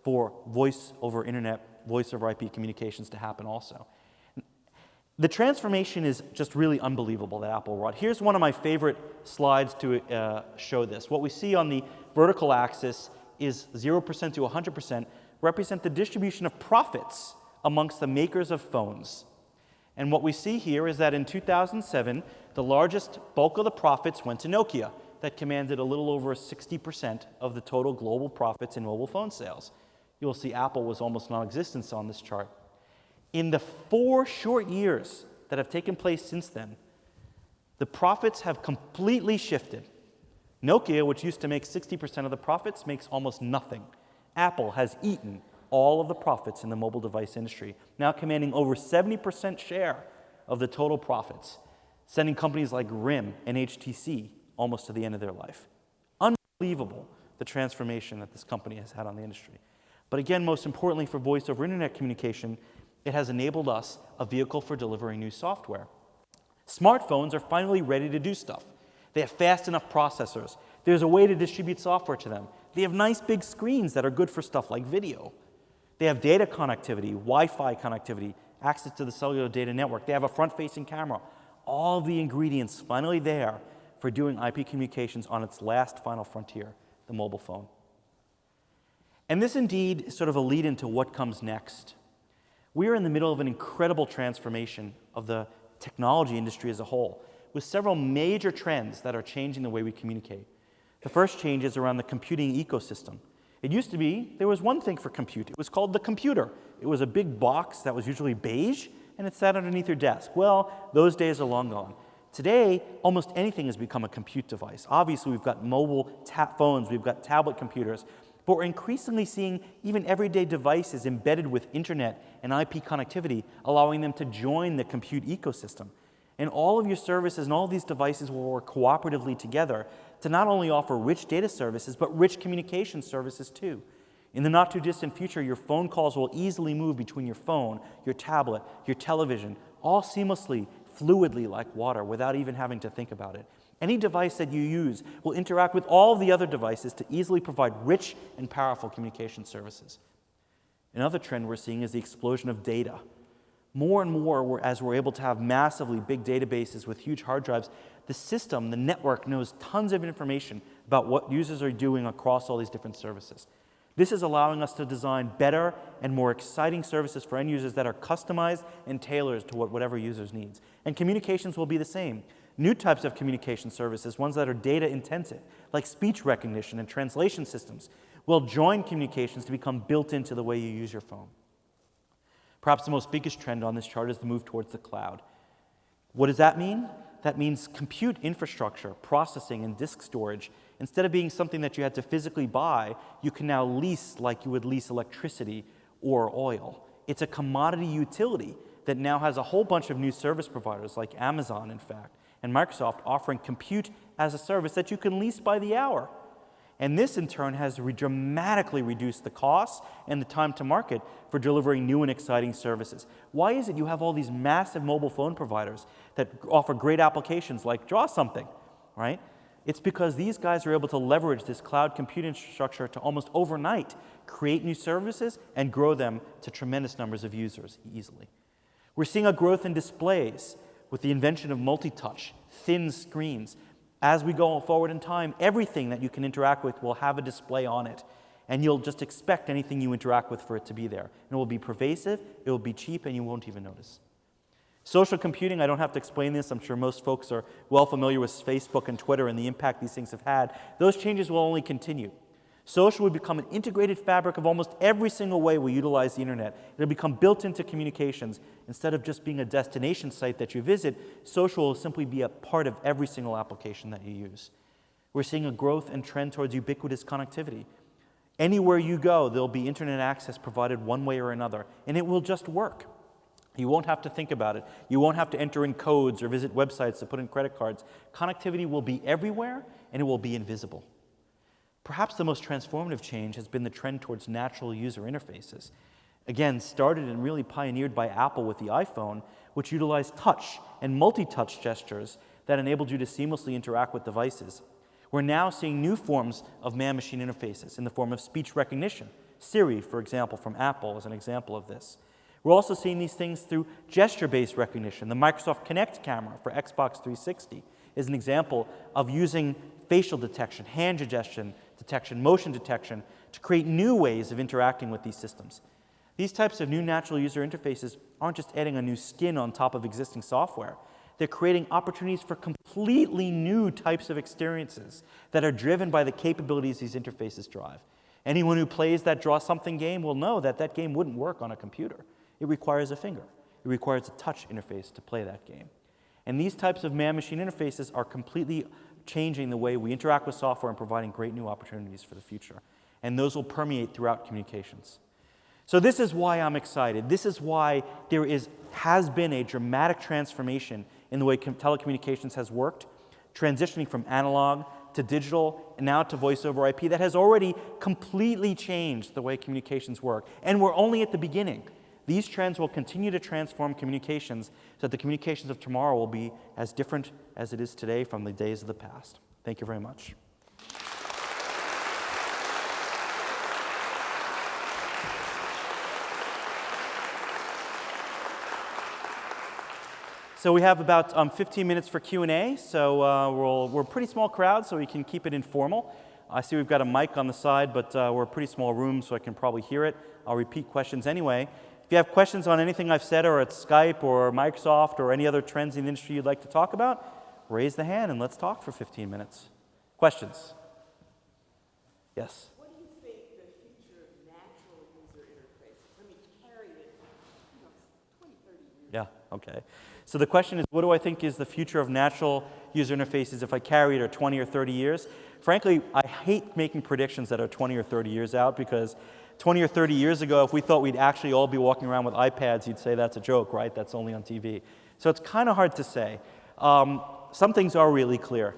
for voice over internet, voice over IP communications to happen also. The transformation is just really unbelievable that Apple wrought. Here's one of my favorite slides to show this. What we see on the vertical axis is 0% to 100% represent the distribution of profits amongst the makers of phones. And what we see here is that in 2007, the largest bulk of the profits went to Nokia. That commanded a little over 60% of the total global profits in mobile phone sales. You'll see Apple was almost non-existent on this chart. In the 4 short years that have taken place since then, the profits have completely shifted. Nokia, which used to make 60% of the profits, makes almost nothing. Apple has eaten all of the profits in the mobile device industry, now commanding over 70% share of the total profits, sending companies like RIM and HTC almost to the end of their life. Unbelievable, the transformation that this company has had on the industry. But again, most importantly for voice over internet communication, it has enabled us a vehicle for delivering new software. Smartphones are finally ready to do stuff. They have fast enough processors. There's a way to distribute software to them. They have nice big screens that are good for stuff like video. They have data connectivity, Wi-Fi connectivity, access to the cellular data network. They have a front-facing camera. All the ingredients finally there for doing IP communications on its last final frontier, the mobile phone. And this indeed is sort of a lead into what comes next. We are in the middle of an incredible transformation of the technology industry as a whole, with several major trends that are changing the way we communicate. The first change is around the computing ecosystem. It used to be there was one thing for compute. It was called the computer. It was a big box that was usually beige, and it sat underneath your desk. Well, those days are long gone. Today, almost anything has become a compute device. Obviously, we've got mobile phones, we've got tablet computers, but we're increasingly seeing even everyday devices embedded with internet and IP connectivity, allowing them to join the compute ecosystem. And all of your services and all of these devices will work cooperatively together to not only offer rich data services, but rich communication services too. In the not too distant future, your phone calls will easily move between your phone, your tablet, your television, all seamlessly, fluidly like water without even having to think about it. Any device that you use will interact with all the other devices to easily provide rich and powerful communication services. Another trend we're seeing is the explosion of data. More and more, as we're able to have massively big databases with huge hard drives, the system, the network, knows tons of information about what users are doing across all these different services. This is allowing us to design better and more exciting services for end users that are customized and tailored to whatever users needs. And communications will be the same. New types of communication services, ones that are data intensive, like speech recognition and translation systems, will join communications to become built into the way you use your phone. Perhaps the most biggest trend on this chart is the move towards the cloud. What does that mean? That means compute infrastructure, processing, and disk storage. Instead of being something that you had to physically buy, you can now lease like you would lease electricity or oil. It's a commodity utility that now has a whole bunch of new service providers like Amazon, in fact, and Microsoft offering compute as a service that you can lease by the hour. And this, in turn, has dramatically reduced the costs and the time to market for delivering new and exciting services. Why is it you have all these massive mobile phone providers that offer great applications like Draw Something, right? It's because these guys are able to leverage this cloud compute infrastructure to almost overnight create new services and grow them to tremendous numbers of users easily. We're seeing a growth in displays with the invention of multi-touch, thin screens. As we go forward in time, everything that you can interact with will have a display on it. And you'll just expect anything you interact with for it to be there. And it will be pervasive, it will be cheap, and you won't even notice. Social computing, I don't have to explain this. I'm sure most folks are well familiar with Facebook and Twitter and the impact these things have had. Those changes will only continue. Social will become an integrated fabric of almost every single way we utilize the internet. It'll become built into communications. Instead of just being a destination site that you visit, social will simply be a part of every single application that you use. We're seeing a growth and trend towards ubiquitous connectivity. Anywhere you go, there'll be internet access provided one way or another, and it will just work. You won't have to think about it. You won't have to enter in codes or visit websites to put in credit cards. Connectivity will be everywhere, and it will be invisible. Perhaps the most transformative change has been the trend towards natural user interfaces. Again, started and really pioneered by Apple with the iPhone, which utilized touch and multi-touch gestures that enabled you to seamlessly interact with devices. We're now seeing new forms of man-machine interfaces in the form of speech recognition. Siri, for example, from Apple is an example of this. We're also seeing these things through gesture-based recognition. The Microsoft Kinect camera for Xbox 360 is an example of using facial detection, hand suggestion detection, motion detection to create new ways of interacting with these systems. These types of new natural user interfaces aren't just adding a new skin on top of existing software. They're creating opportunities for completely new types of experiences that are driven by the capabilities these interfaces drive. Anyone who plays that draw something game will know that that game wouldn't work on a computer. It requires a finger. It requires a touch interface to play that game. And these types of man-machine interfaces are completely changing the way we interact with software and providing great new opportunities for the future. And those will permeate throughout communications. So this is why I'm excited. This is why there has been a dramatic transformation in the way telecommunications has worked, transitioning from analog to digital and now to voice over IP. That has already completely changed the way communications work. And we're only at the beginning. These trends will continue to transform communications so that the communications of tomorrow will be as different as it is today from the days of the past. Thank you very much. So we have about 15 minutes for Q&A, so we're a pretty small crowd, so we can keep it informal. I see we've got a mic on the side, but we're a pretty small room, so I can probably hear it. I'll repeat questions anyway. If you have questions on anything I've said, or at Skype, or Microsoft, or any other trends in the industry you'd like to talk about, raise the hand and let's talk for 15 minutes. Questions? Yes? What do you think the future of natural user interfaces? I mean, carry it, 20, 30 years. Yeah, okay. So the question is, what do I think is the future of natural user interfaces if I carry it or 20 or 30 years? Frankly, I hate making predictions that are 20 or 30 years out, because 20 or 30 years ago, if we thought we'd actually all be walking around with iPads, you'd say that's a joke, right? That's only on TV. So it's kind of hard to say. Some things are really clear.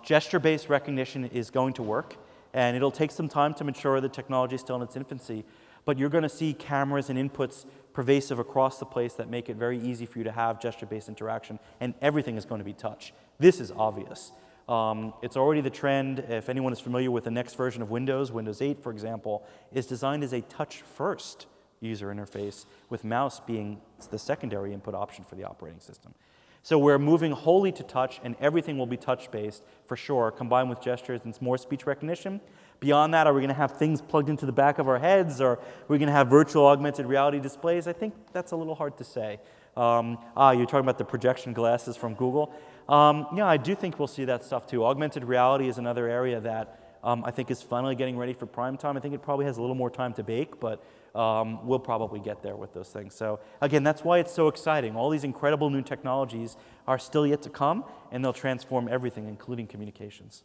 Gesture-based recognition is going to work, and it'll take some time to mature. The technology is still in its infancy. But you're going to see cameras and inputs pervasive across the place that make it very easy for you to have gesture-based interaction, and everything is going to be touch. This is obvious. It's already the trend. If anyone is familiar with the next version of Windows, Windows 8, for example, is designed as a touch-first user interface, with mouse being the secondary input option for the operating system. So we're moving wholly to touch, and everything will be touch-based for sure, combined with gestures and more speech recognition. Beyond that, are we going to have things plugged into the back of our heads, or are we going to have virtual augmented reality displays? I think that's a little hard to say. You're talking about the projection glasses from Google. Yeah, I do think we'll see that stuff too. Augmented reality is another area that I think is finally getting ready for prime time. I think it probably has a little more time to bake, but we'll probably get there with those things. So again, that's why it's so exciting. All these incredible new technologies are still yet to come, and they'll transform everything, including communications.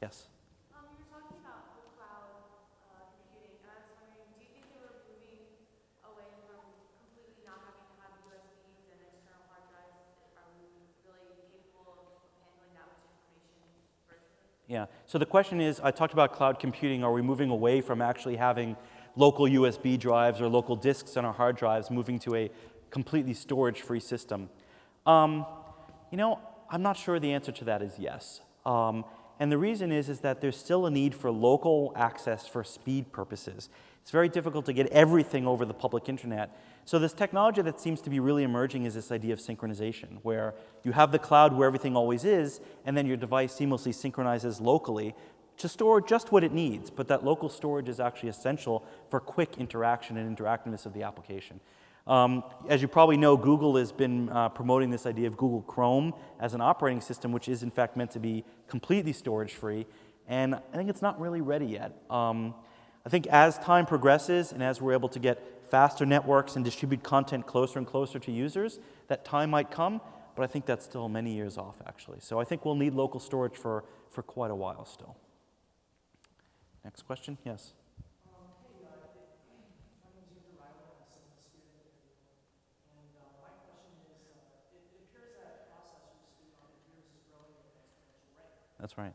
Yes? You were talking about the cloud computing, and I was wondering, do you think that we're moving away from completely not having to have USBs and external hard drives? Are we really capable of handling that much information virtually? Yeah, so the question is, I talked about cloud computing. Are we moving away from actually having local USB drives or local disks on our hard drives, moving to a completely storage-free system? You know, I'm not sure the answer to that is yes. And the reason is that there's still a need for local access for speed purposes. It's very difficult to get everything over the public internet. So this technology that seems to be really emerging is this idea of synchronization, where you have the cloud where everything always is, and then your device seamlessly synchronizes locally to store just what it needs. But that local storage is actually essential for quick interaction and interactiveness of the application. As you probably know, Google has been promoting this idea of Google Chrome as an operating system, which is in fact meant to be completely storage-free. And I think it's not really ready yet. I think as time progresses and as we're able to get faster networks and distribute content closer and closer to users, that time might come, but I think that's still many years off, actually. So I think we'll need local storage for quite a while still. Next question, yes? That's right.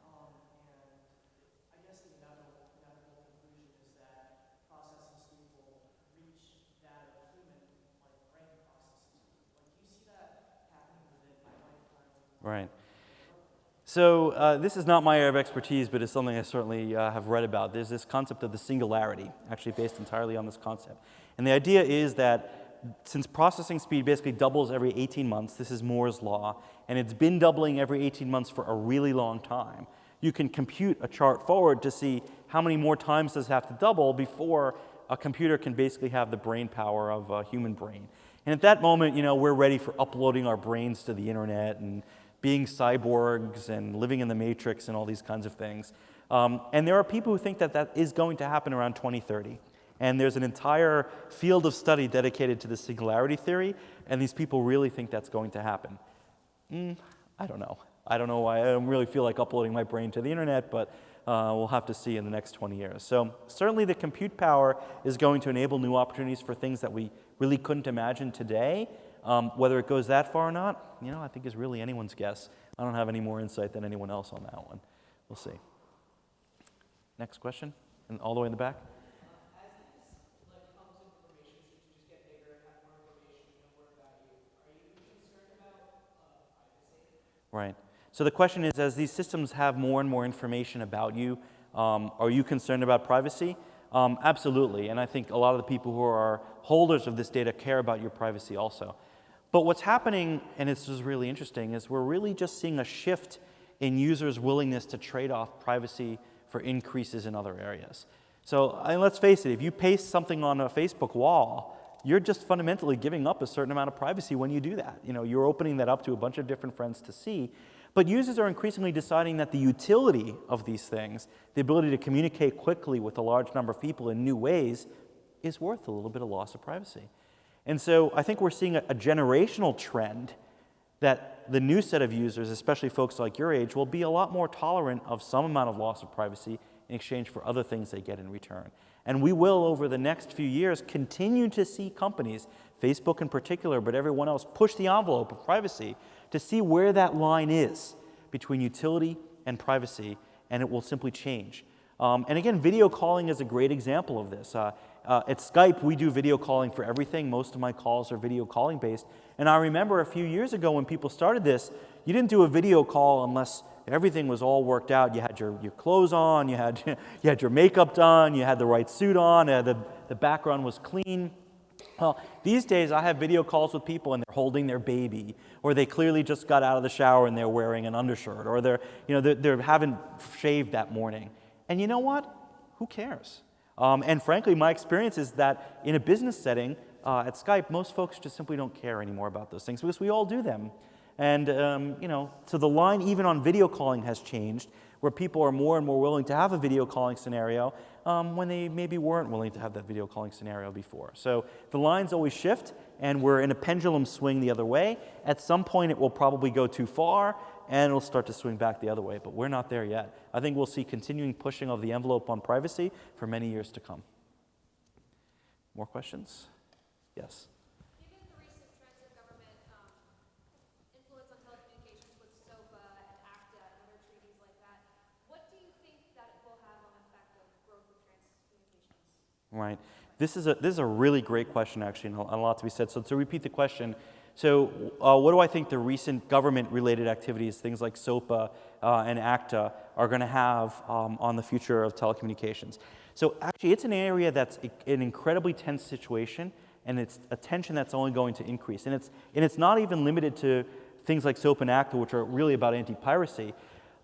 I guess the inevitable conclusion is that processing speed will reach that of human, like brain processing speed. Like, do you see that happening within my lifetime? Right. So this is not my area of expertise, but it's something I certainly have read about. There's this concept of the singularity, actually based entirely on this concept. And the idea is that since processing speed basically doubles every 18 months, this is Moore's law, and it's been doubling every 18 months for a really long time, you can compute a chart forward to see how many more times does it have to double before a computer can basically have the brain power of a human brain. And at that moment, we're ready for uploading our brains to the internet and being cyborgs and living in the matrix and all these kinds of things. And there are people who think that that is going to happen around 2030. And there's an entire field of study dedicated to the singularity theory, and these people really think that's going to happen. I don't know. I don't know why. I don't really feel like uploading my brain to the internet, but we'll have to see in the next 20 years. So certainly the compute power is going to enable new opportunities for things that we really couldn't imagine today. Whether it goes that far or not, I think is really anyone's guess. I don't have any more insight than anyone else on that one. We'll see. Next question, and all the way in the back. Right. So the question is, as these systems have more and more information about you, are you concerned about privacy? Absolutely. And I think a lot of the people who are holders of this data care about your privacy also. But what's happening, and this is really interesting, is we're really just seeing a shift in users' willingness to trade off privacy for increases in other areas. So let's face it, if you paste something on a Facebook wall, you're just fundamentally giving up a certain amount of privacy when you do that. You're opening that up to a bunch of different friends to see. But users are increasingly deciding that the utility of these things, the ability to communicate quickly with a large number of people in new ways, is worth a little bit of loss of privacy. And so I think we're seeing a generational trend that the new set of users, especially folks like your age, will be a lot more tolerant of some amount of loss of privacy in exchange for other things they get in return. And we will, over the next few years, continue to see companies, Facebook in particular, but everyone else, push the envelope of privacy to see where that line is between utility and privacy, and it will simply change. And again, video calling is a great example of this. At Skype, we do video calling for everything. Most of my calls are video calling based. And I remember a few years ago when people started this, you didn't do a video call unless everything was all worked out. You had your clothes on, you had your makeup done, you had the right suit on, the background was clean. Well, these days I have video calls with people and they're holding their baby, or they clearly just got out of the shower and they're wearing an undershirt, or they haven't shaved that morning. And you know what? Who cares? And frankly, my experience is that in a business setting at Skype, most folks just simply don't care anymore about those things because we all do them. And, so the line even on video calling has changed, where people are more and more willing to have a video calling scenario when they maybe weren't willing to have that video calling scenario before. So the lines always shift, and we're in a pendulum swing the other way. At some point, it will probably go too far, and it'll start to swing back the other way, but we're not there yet. I think we'll see continuing pushing of the envelope on privacy for many years to come. More questions? Yes? Given the recent trends of government influence on telecommunications with SOPA and ACTA and other treaties like that, what do you think that it will have on the effect of growth of transcommunications? Right. This is a really great question, actually, and a lot to be said. So to repeat the question, what do I think the recent government-related activities, things like SOPA and ACTA, are going to have on the future of telecommunications? So actually, it's an area that's an incredibly tense situation, and it's a tension that's only going to increase. And it's not even limited to things like SOPA and ACTA, which are really about anti-piracy,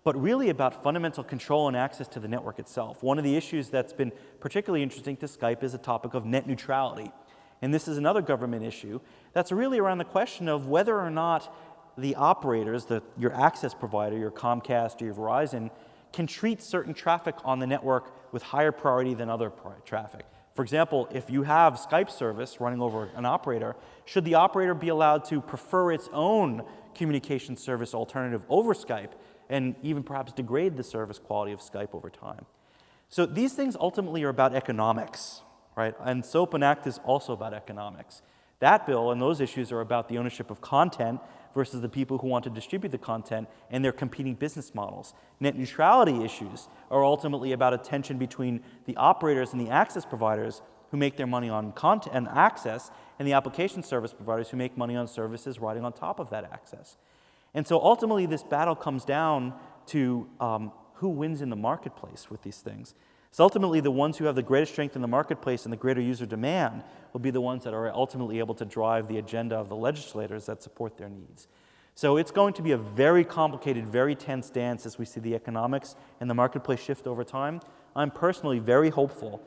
but really about fundamental control and access to the network itself. One of the issues that's been particularly interesting to Skype is the topic of net neutrality. And this is another government issue that's really around the question of whether or not the operators, your access provider, your Comcast or your Verizon, can treat certain traffic on the network with higher priority than other traffic. For example, if you have Skype service running over an operator, should the operator be allowed to prefer its own communication service alternative over Skype and even perhaps degrade the service quality of Skype over time? So these things ultimately are about economics, right? And SOAP and ACT is also about economics. That bill and those issues are about the ownership of content versus the people who want to distribute the content and their competing business models. Net neutrality issues are ultimately about a tension between the operators and the access providers who make their money on content and access, and the application service providers who make money on services riding on top of that access. And so ultimately this battle comes down to who wins in the marketplace with these things. So ultimately the ones who have the greatest strength in the marketplace and the greater user demand will be the ones that are ultimately able to drive the agenda of the legislators that support their needs. So it's going to be a very complicated, very tense dance as we see the economics and the marketplace shift over time. I'm personally very hopeful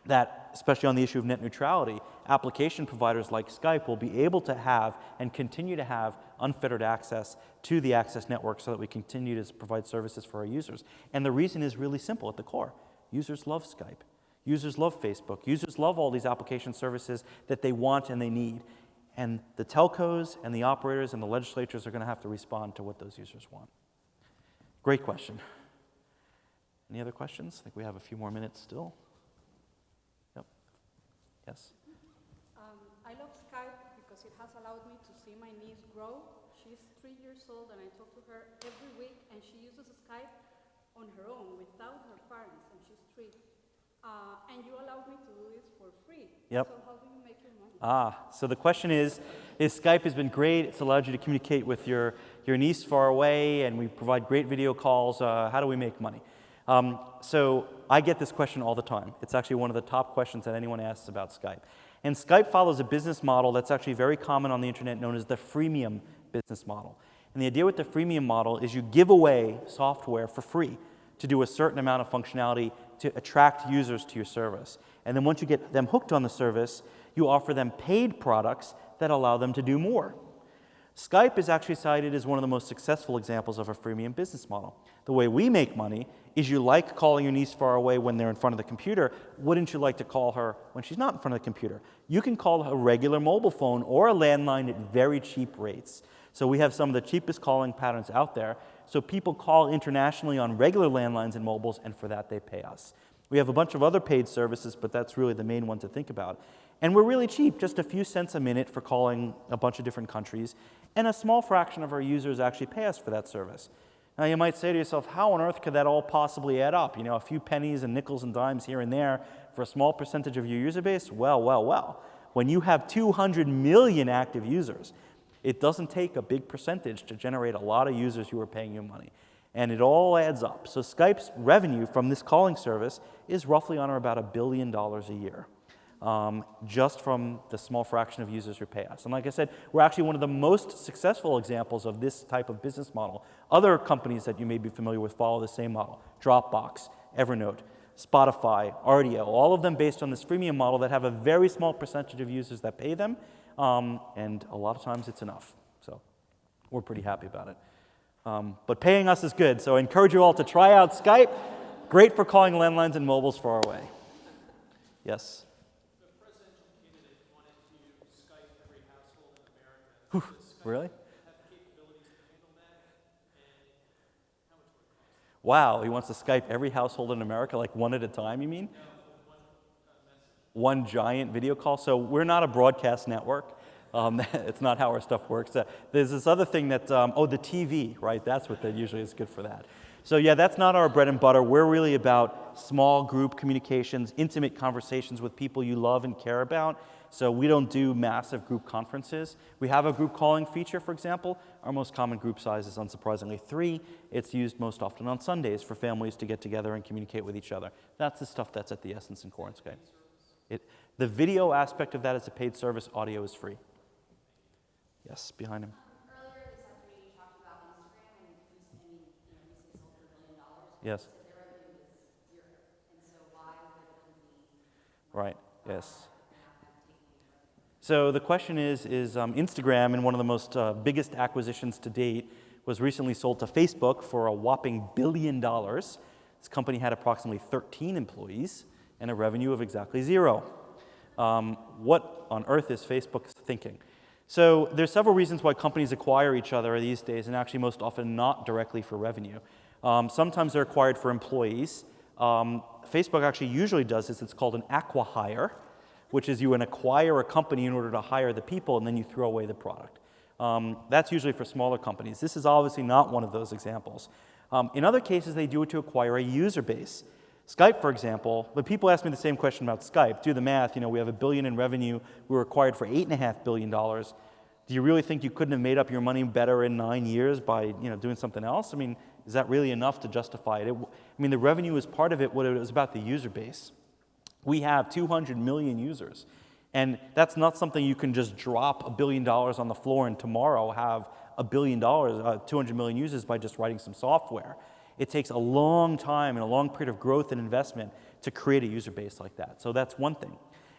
that, especially on the issue of net neutrality, application providers like Skype will be able to have and continue to have unfettered access to the access network so that we continue to provide services for our users. And the reason is really simple at the core. Users love Skype. Users love Facebook. Users love all these application services that they want and they need. And the telcos and the operators and the legislatures are going to have to respond to what those users want. Great question. Any other questions? I think we have a few more minutes still. Yep. Yes? I love Skype because it has allowed me to see my niece grow. She's 3 years old and I talk to her every week and she uses Skype on her own without her parents and she's 3. And you allowed me to do this for free. Yep. So how do you make your money? So the question is Skype has been great. It's allowed you to communicate with your niece far away and we provide great video calls. How do we make money? So I get this question all the time. It's actually one of the top questions that anyone asks about Skype. And Skype follows a business model that's actually very common on the internet known as the freemium business model. And the idea with the freemium model is you give away software for free to do a certain amount of functionality to attract users to your service. And then once you get them hooked on the service, you offer them paid products that allow them to do more. Skype is actually cited as one of the most successful examples of a freemium business model. The way we make money is you like calling your niece far away when they're in front of the computer. Wouldn't you like to call her when she's not in front of the computer? You can call a regular mobile phone or a landline at very cheap rates. So we have some of the cheapest calling patterns out there. So people call internationally on regular landlines and mobiles, and for that they pay us. We have a bunch of other paid services, but that's really the main one to think about. And we're really cheap, just a few cents a minute for calling a bunch of different countries, and a small fraction of our users actually pay us for that service. Now you might say to yourself, how on earth could that all possibly add up? You know, a few pennies and nickels and dimes here and there for a small percentage of your user base? Well. When you have 200 million active users, it doesn't take a big percentage to generate a lot of users who are paying you money. And it all adds up. So Skype's revenue from this calling service is roughly on or about $1 billion a year. Just from the small fraction of users who pay us. And like I said, we're actually one of the most successful examples of this type of business model. Other companies that you may be familiar with follow the same model. Dropbox, Evernote, Spotify, RDO, all of them based on this freemium model that have a very small percentage of users that pay them, and a lot of times it's enough. So we're pretty happy about it. But paying us is good, so I encourage you all to try out Skype. Great for calling landlines and mobiles far away. Yes? Really? Wow, he wants to Skype every household in America, like one at a time, you mean? One giant video call. So we're not a broadcast network. It's not how our stuff works. There's this other thing that, the TV, right? That's what that usually is good for that. So yeah, that's not our bread and butter. We're really about small group communications, intimate conversations with people you love and care about. So we don't do massive group conferences. We have a group calling feature, for example. Our most common group size is unsurprisingly 3. It's used most often on Sundays for families to get together and communicate with each other. That's the stuff that's at the essence and core in Skype. The video aspect of that is a paid service. Audio is free. Yes, behind him. Earlier this afternoon, you talked about Instagram and recently sold for $1 billion. Yes. You said their revenue was 0. And so why would a company Right, yes. not have taken any revenue? So the question is Instagram, in one of the most biggest acquisitions to date, was recently sold to Facebook for a whopping $1 billion. This company had approximately 13 employees and a revenue of exactly 0. What on earth is Facebook thinking? So there's several reasons why companies acquire each other these days, and actually most often not directly for revenue. Sometimes they're acquired for employees. Facebook actually usually does this. It's called an acqui-hire, which is you acquire a company in order to hire the people, and then you throw away the product. That's usually for smaller companies. This is obviously not one of those examples. In other cases, they do it to acquire a user base. Skype, for example, but people ask me the same question about Skype. Do the math, we have $1 billion in revenue. We were acquired for $8.5 billion. Do you really think you couldn't have made up your money better in 9 years by, doing something else? I mean, is that really enough to justify it? The revenue is part of it. What it was about the user base. We have 200 million users. And that's not something you can just drop $1 billion on the floor and tomorrow have $1 billion, 200 million users by just writing some software. It takes a long time and a long period of growth and investment to create a user base like that. So that's one thing.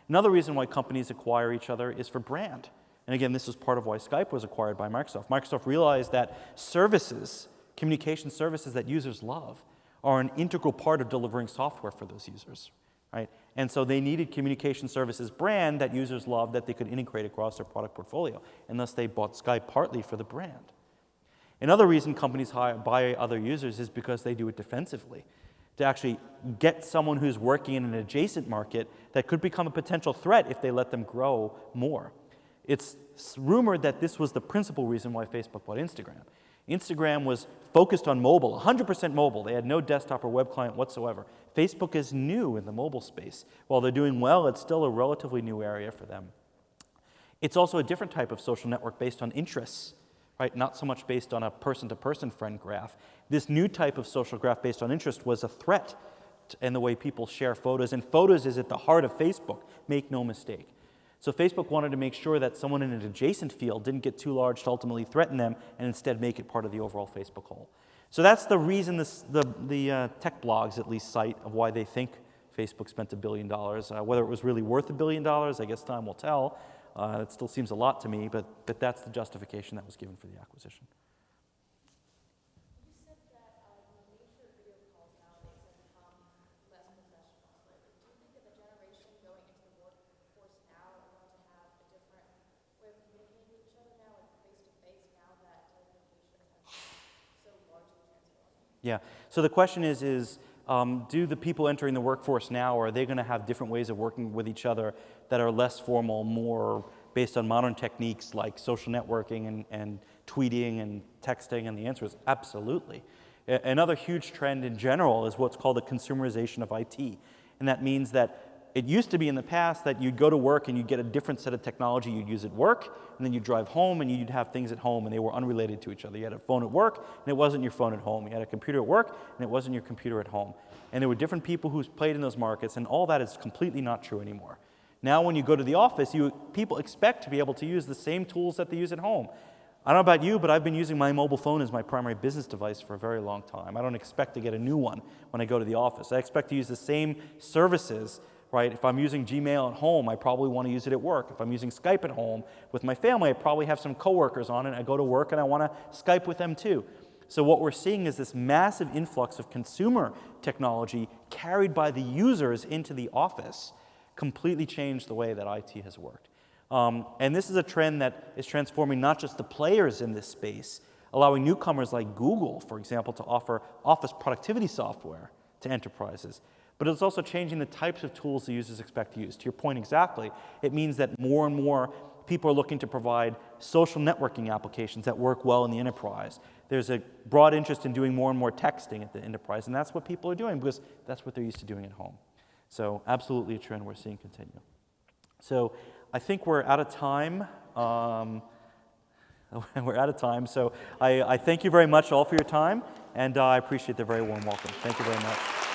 Another reason why companies acquire each other is for brand. And again, this is part of why Skype was acquired by Microsoft. Microsoft realized that services, communication services that users love, are an integral part of delivering software for those users, right? And so they needed communication services brand that users loved that they could integrate across their product portfolio. And thus they bought Skype partly for the brand. Another reason companies buy other users is because they do it defensively, to actually get someone who's working in an adjacent market that could become a potential threat if they let them grow more. It's rumored that this was the principal reason why Facebook bought Instagram. Instagram was focused on mobile, 100% mobile. They had no desktop or web client whatsoever. Facebook is new in the mobile space. While they're doing well, it's still a relatively new area for them. It's also a different type of social network based on interests, right? Not so much based on a person-to-person friend graph. This new type of social graph based on interest was a threat in the way people share photos, and photos is at the heart of Facebook, make no mistake. So Facebook wanted to make sure that someone in an adjacent field didn't get too large to ultimately threaten them and instead make it part of the overall Facebook whole. So that's the reason the tech blogs at least cite of why they think Facebook spent $1 billion. Whether it was really worth $1 billion, I guess time will tell. It still seems a lot to me, but that's the justification that was given for the acquisition. You said that the nature of video calls nowadays have become less professional. But do you think that the generation going into the workforce now are going to have a different way of communicating with each other now, like face-to-face, now that telecommunications has so largely transformed? Yeah, so the question is do the people entering the workforce now, are they going to have different ways of working with each other that are less formal, more based on modern techniques like social networking and tweeting and texting? And the answer is absolutely. Another huge trend in general is what's called the consumerization of IT. And that means that it used to be in the past that you'd go to work and you'd get a different set of technology you'd use at work, and then you'd drive home and you'd have things at home and they were unrelated to each other. You had a phone at work and it wasn't your phone at home. You had a computer at work and it wasn't your computer at home. And there were different people who played in those markets, and all that is completely not true anymore. Now when you go to the office, people expect to be able to use the same tools that they use at home. I don't know about you, but I've been using my mobile phone as my primary business device for a very long time. I don't expect to get a new one when I go to the office. I expect to use the same services, right? If I'm using Gmail at home, I probably want to use it at work. If I'm using Skype at home with my family, I probably have some coworkers on it. I go to work and I want to Skype with them too. So what we're seeing is this massive influx of consumer technology carried by the users into the office completely changed the way that IT has worked. And this is a trend that is transforming not just the players in this space, allowing newcomers like Google, for example, to offer office productivity software to enterprises, but it's also changing the types of tools the users expect to use. To your point exactly, it means that more and more people are looking to provide social networking applications that work well in the enterprise. There's a broad interest in doing more and more texting at the enterprise, and that's what people are doing because that's what they're used to doing at home. So absolutely a trend we're seeing continue. So I think we're out of time. We're out of time. So I thank you very much all for your time, and I appreciate the very warm welcome. Thank you very much.